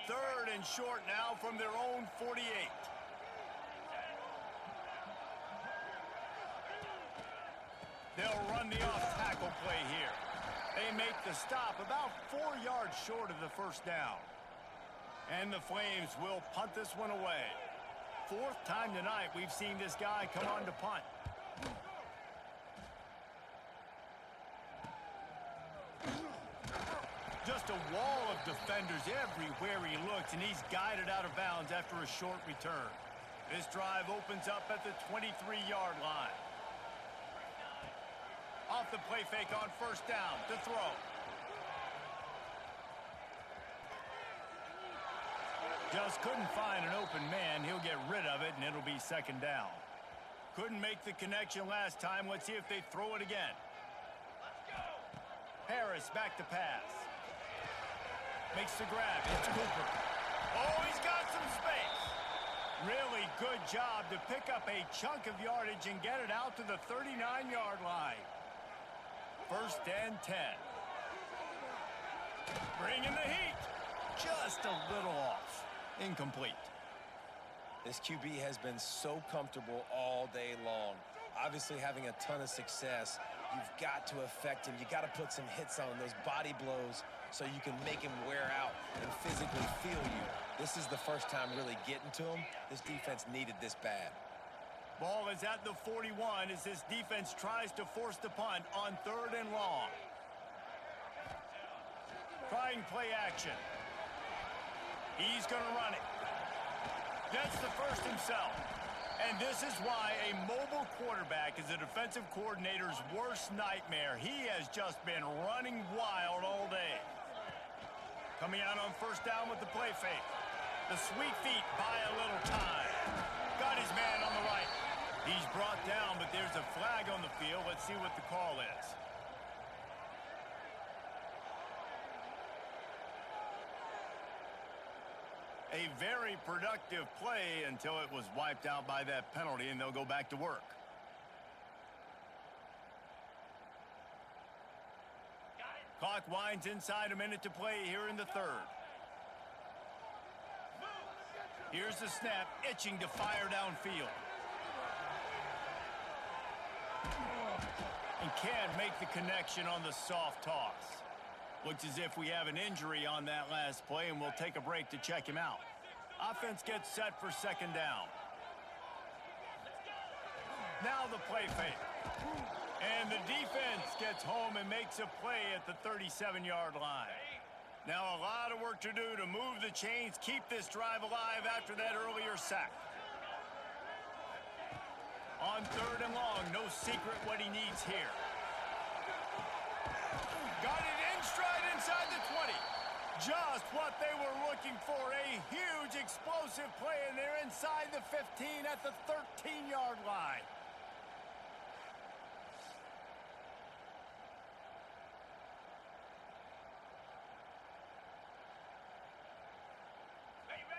Third and short now from their own 48. They'll run the off-tackle play here. They make the stop about 4 yards short of the first down. And the Flames will punt this one away. 4th time tonight we've seen this guy come on to punt. Just a wall of defenders everywhere he looks, and he's guided out of bounds after a short return. This drive opens up at the 23-yard line. Off the play fake on 1st down to throw. Just couldn't find an open man. He'll get rid of it, and it'll be 2nd down. Couldn't make the connection last time. Let's see if they throw it again. Harris back to pass. Makes the grab. It's Cooper. Oh, he's got some space. Really good job to pick up a chunk of yardage and get it out to the 39-yard line. 1st and 10. Bringing the heat. Just a little off. Incomplete. This QB has been so comfortable all day long. Obviously having a ton of success. You've got to affect him. You got to put some hits on him, those body blows, so you can make him wear out and physically feel you. This is the first time really getting to him. This defense needed this bad. Ball is at the 41 as this defense tries to force the punt on 3rd and long. Trying play action. He's going to run it. Gets the first himself. And this is why a mobile quarterback is a defensive coordinator's worst nightmare. He has just been running wild all day. Coming out on first down with the play fake. The sweet feet buy a little time. Got his man on the right. He's brought down, but there's a flag on the field. Let's see what the call is. A very productive play until it was wiped out by that penalty, and they'll go back to work. Clock winds inside, a minute to play here in the third. Here's the snap, itching to fire downfield. And can't make the connection on the soft toss. Looks as if we have an injury on that last play, and we'll take a break to check him out. Offense gets set for second down. Now the play fake. And the defense gets home and makes a play at the 37-yard line. Now a lot of work to do to move the chains, keep this drive alive after that earlier sack. On third and long, no secret what he needs here. Got it in stride inside the 20. Just what they were looking for, a huge explosive play, and they're inside the 15 at the 13-yard line.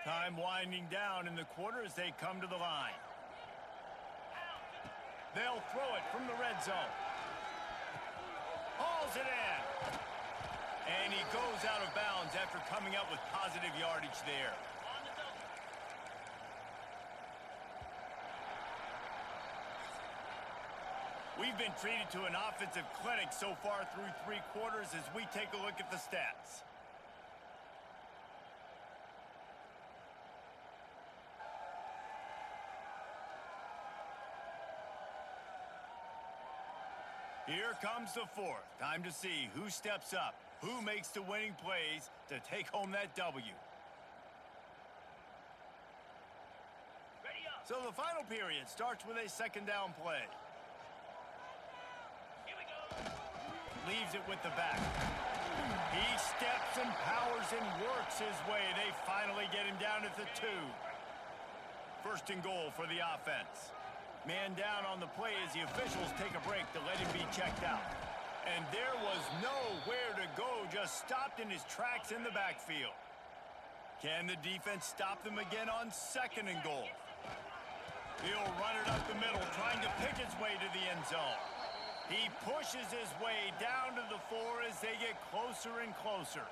Time winding down in the quarter as they come to the line. They'll throw it from the red zone. Hauls it in. And he goes out of bounds after coming up with positive yardage there. We've been treated to an offensive clinic so far through three quarters as we take a look at the stats. Here comes the fourth. Time to see who steps up, who makes the winning plays to take home that W. So the final period starts with a second down play. Here we go. Leaves it with the back. He steps and powers and works his way. They finally get him down at the 2. First and goal for the offense. Man down on the play as the officials take a break to let him be checked out. And there was nowhere to go, just stopped in his tracks in the backfield. Can the defense stop them again on second and goal? He'll run it up the middle, trying to pick his way to the end zone. He pushes his way down to the 4 as they get closer and closer.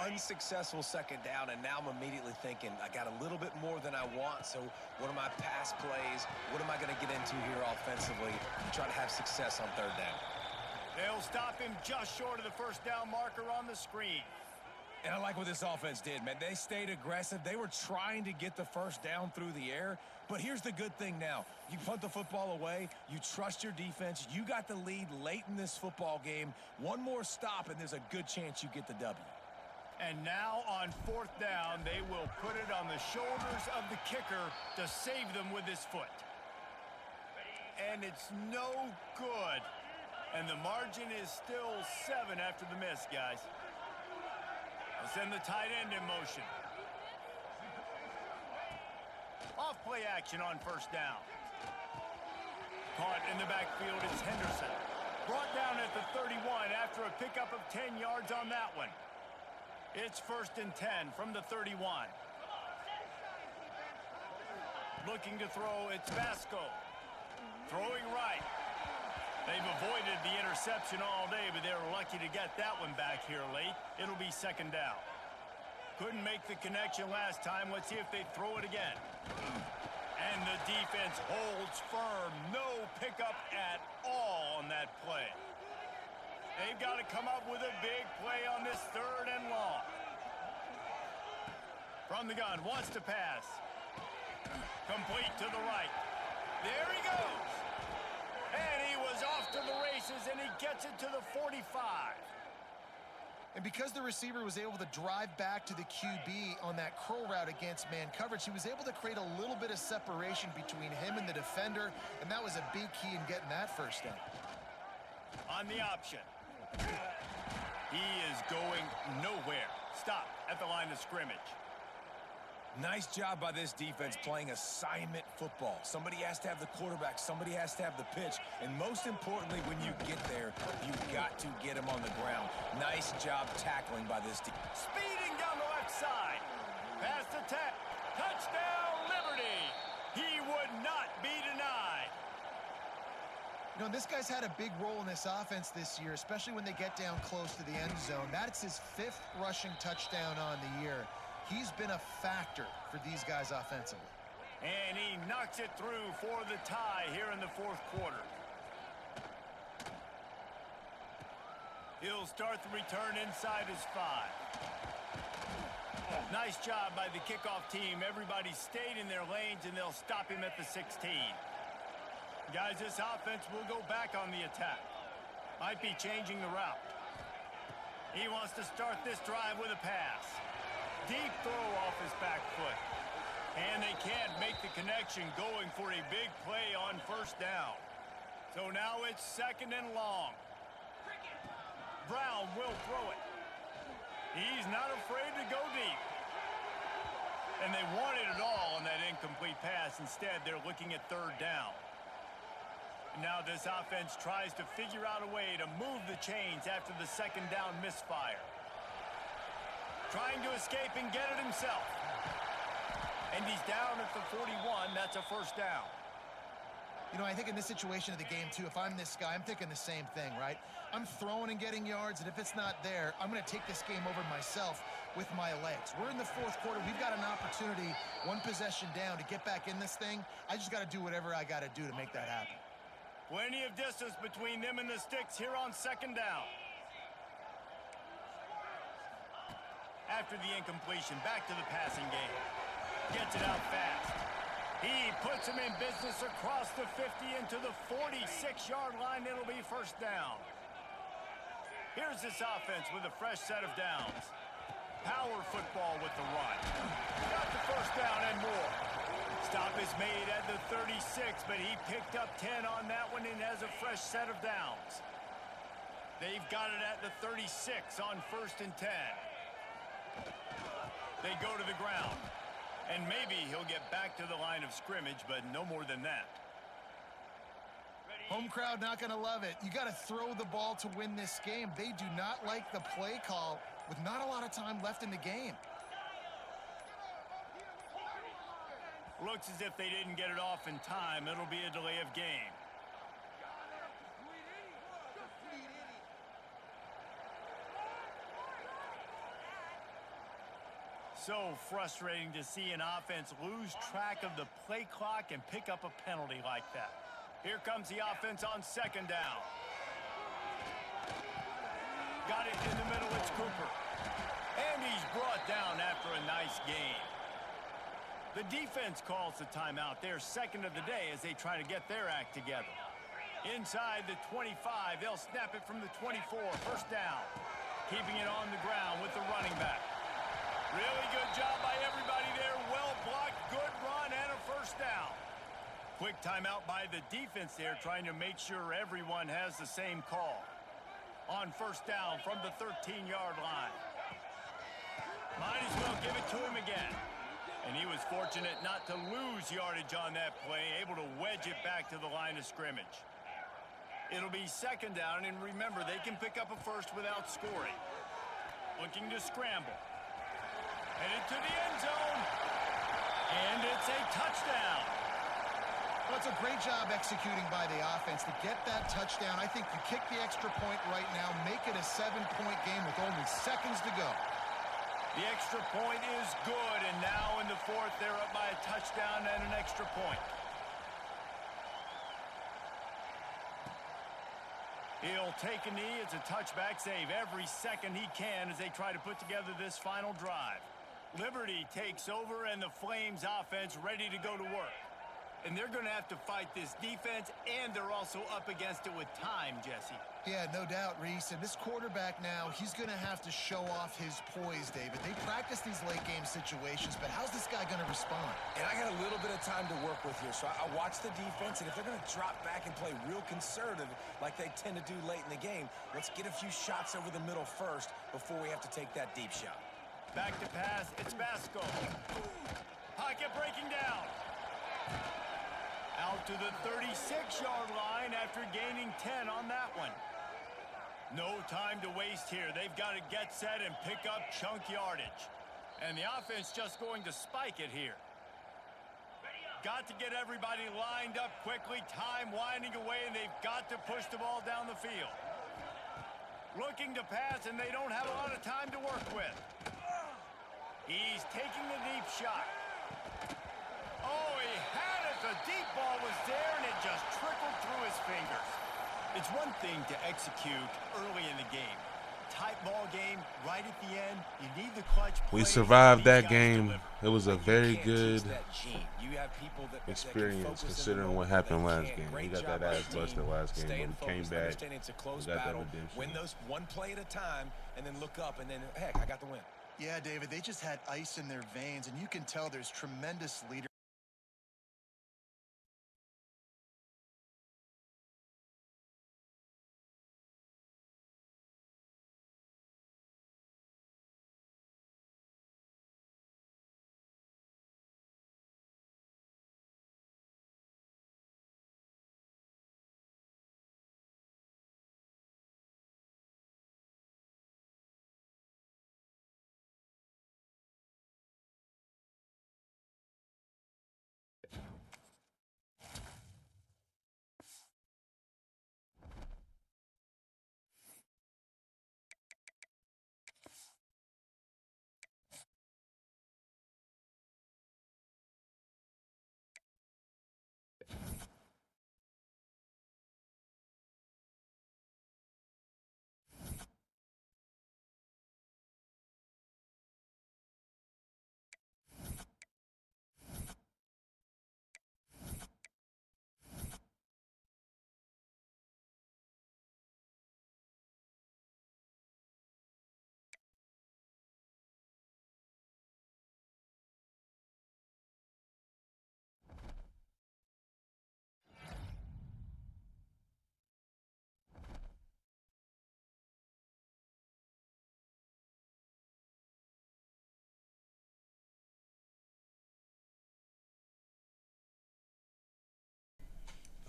Unsuccessful second down, and now I'm immediately thinking, I got a little bit more than I want, so what are my pass plays? What am I going to get into here offensively to try to have success on third down? They'll stop him just short of the first down marker on the screen. And I like what this offense did, man. They stayed aggressive. They were trying to get the first down through the air. But here's the good thing now. You punt the football away. You trust your defense. You got the lead late in this football game. One more stop, and there's a good chance you get the W. And now on fourth down, they will put it on the shoulders of the kicker to save them with his foot. And it's no good. And the margin is still 7 after the miss, guys. They'll send the tight end in motion. Off play action on first down. Caught in the backfield is Henderson. Brought down at the 31 after a pickup of 10 yards on that one. It's first and 10 from the 31. Looking to throw, it's Vasco. Throwing right. They've avoided the interception all day, but they're lucky to get that one back here late. It'll be second down. Couldn't make the connection last time. Let's see if they throw it again. And the defense holds firm. No pickup at all on that play. They've got to come up with a big play on this third and long. From the gun, wants to pass. Complete to the right. There he goes. And he was off to the races, and he gets it to the 45. And because the receiver was able to drive back to the QB on that curl route against man coverage, he was able to create a little bit of separation between him and the defender, and that was a big key in getting that first down. On the option. He is going nowhere. Stop at the line of scrimmage. Nice job by this defense playing assignment football. Somebody has to have the quarterback, somebody has to have the pitch, and most importantly, when you get there, you've got to get him on the ground. Nice job tackling by this team. Speeding down the left side. Pass attack. Touchdown, Liberty. He would not be denied. You know, this guy's had a big role in this offense this year, especially when they get down close to the end zone. That's his 5th rushing touchdown on the year. He's been a factor for these guys offensively. And he knocks it through for the tie here in the 4th quarter. He'll start the return inside his 5. Nice job by the kickoff team. Everybody stayed in their lanes, and they'll stop him at the 16. Guys, this offense will go back on the attack. Might be changing the route. He wants to start this drive with a pass. Deep throw off his back foot. And they can't make the connection, going for a big play on first down. So now it's 2nd and long. Brown will throw it. He's not afraid to go deep. And they wanted it all on that incomplete pass. Instead, they're looking at 3rd down. Now this offense tries to figure out a way to move the chains after the 2nd down misfire. Trying to escape and get it himself. And he's down at the 41. That's a first down. You know, I think in this situation of the game, too, if I'm this guy, I'm thinking the same thing, right? I'm throwing and getting yards, and if it's not there, I'm going to take this game over myself with my legs. We're in the 4th quarter. We've got an opportunity, 1 possession down, to get back in this thing. I just got to do whatever I got to do to make that happen. Plenty of distance between them and the sticks here on 2nd down. After the incompletion, back to the passing game. Gets it out fast. He puts him in business across the 50 into the 46-yard line. It'll be first down. Here's this offense with a fresh set of downs. Power football with the run. Got the first down and more. Stop is made at the 36, but he picked up 10 on that one and has a fresh set of downs. They've got it at the 36 on 1st and 10. They go to the ground, and maybe he'll get back to the line of scrimmage, but no more than that. Home crowd not going to love it. You got to throw the ball to win this game. They do not like the play call with not a lot of time left in the game. Looks as if they didn't get it off in time. It'll be a delay of game. So frustrating to see an offense lose track of the play clock and pick up a penalty like that. Here comes the offense on 2nd down. Got it in the middle, it's Cooper. And he's brought down after a nice gain. The defense calls the timeout. They're 2nd of the day as they try to get their act together. Inside the 25, they'll snap it from the 24, first down. Keeping it on the ground with the running back. Really good job by everybody there. Well blocked, good run, and a first down. Quick timeout by the defense there, trying to make sure everyone has the same call. On first down from the 13-yard line. Might as well give it to him again. And he was fortunate not to lose yardage on that play, able to wedge it back to the line of scrimmage. It'll be 2nd down, and remember, they can pick up a first without scoring. Looking to scramble. Headed to the end zone. And it's a touchdown. Well, it's a great job executing by the offense to get that touchdown. I think you kick the extra point right now, make it a 7-point game with only seconds to go. The extra point is good, and now in the 4th, they're up by a touchdown and an extra point. He'll take a knee. It's a touchback save every second he can as they try to put together this final drive. Liberty takes over, and the Flames offense ready to go to work. And they're going to have to fight this defense, and they're also up against it with time, Jesse. Yeah, no doubt, Reese. And this quarterback now, he's going to have to show off his poise, David. They practice these late-game situations, but how's this guy going to respond? And I got a little bit of time to work with here, so I watch the defense, and if they're going to drop back and play real conservative like they tend to do late in the game, let's get a few shots over the middle first before we have to take that deep shot. Back to pass, it's Vasco. Pocket breaking down. Out to the 36-yard line after gaining 10 on that one. No time to waste here. They've got to get set and pick up chunk yardage. And the offense just going to spike it here. Got to get everybody lined up quickly. Time winding away, and they've got to push the ball down the field. Looking to pass, and they don't have a lot of time to work with. He's taking the deep shot. Oh, he had it. The deep ball was there, and it just trickled through his fingers. It's one thing to execute early in the game. Tight ball game, right at the end. You need the clutch play. We survived that game. It was a very good experience considering what happened last game. We got that ass busted last game, but we came back. We got that redemption. Win those one play at a time, and then look up, and then, heck, I got the win. Yeah, David, they just had ice in their veins, and you can tell there's tremendous leadership.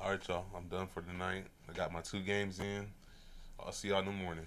All right, y'all. I'm done for the night. I got my 2 games in. I'll see y'all in the morning.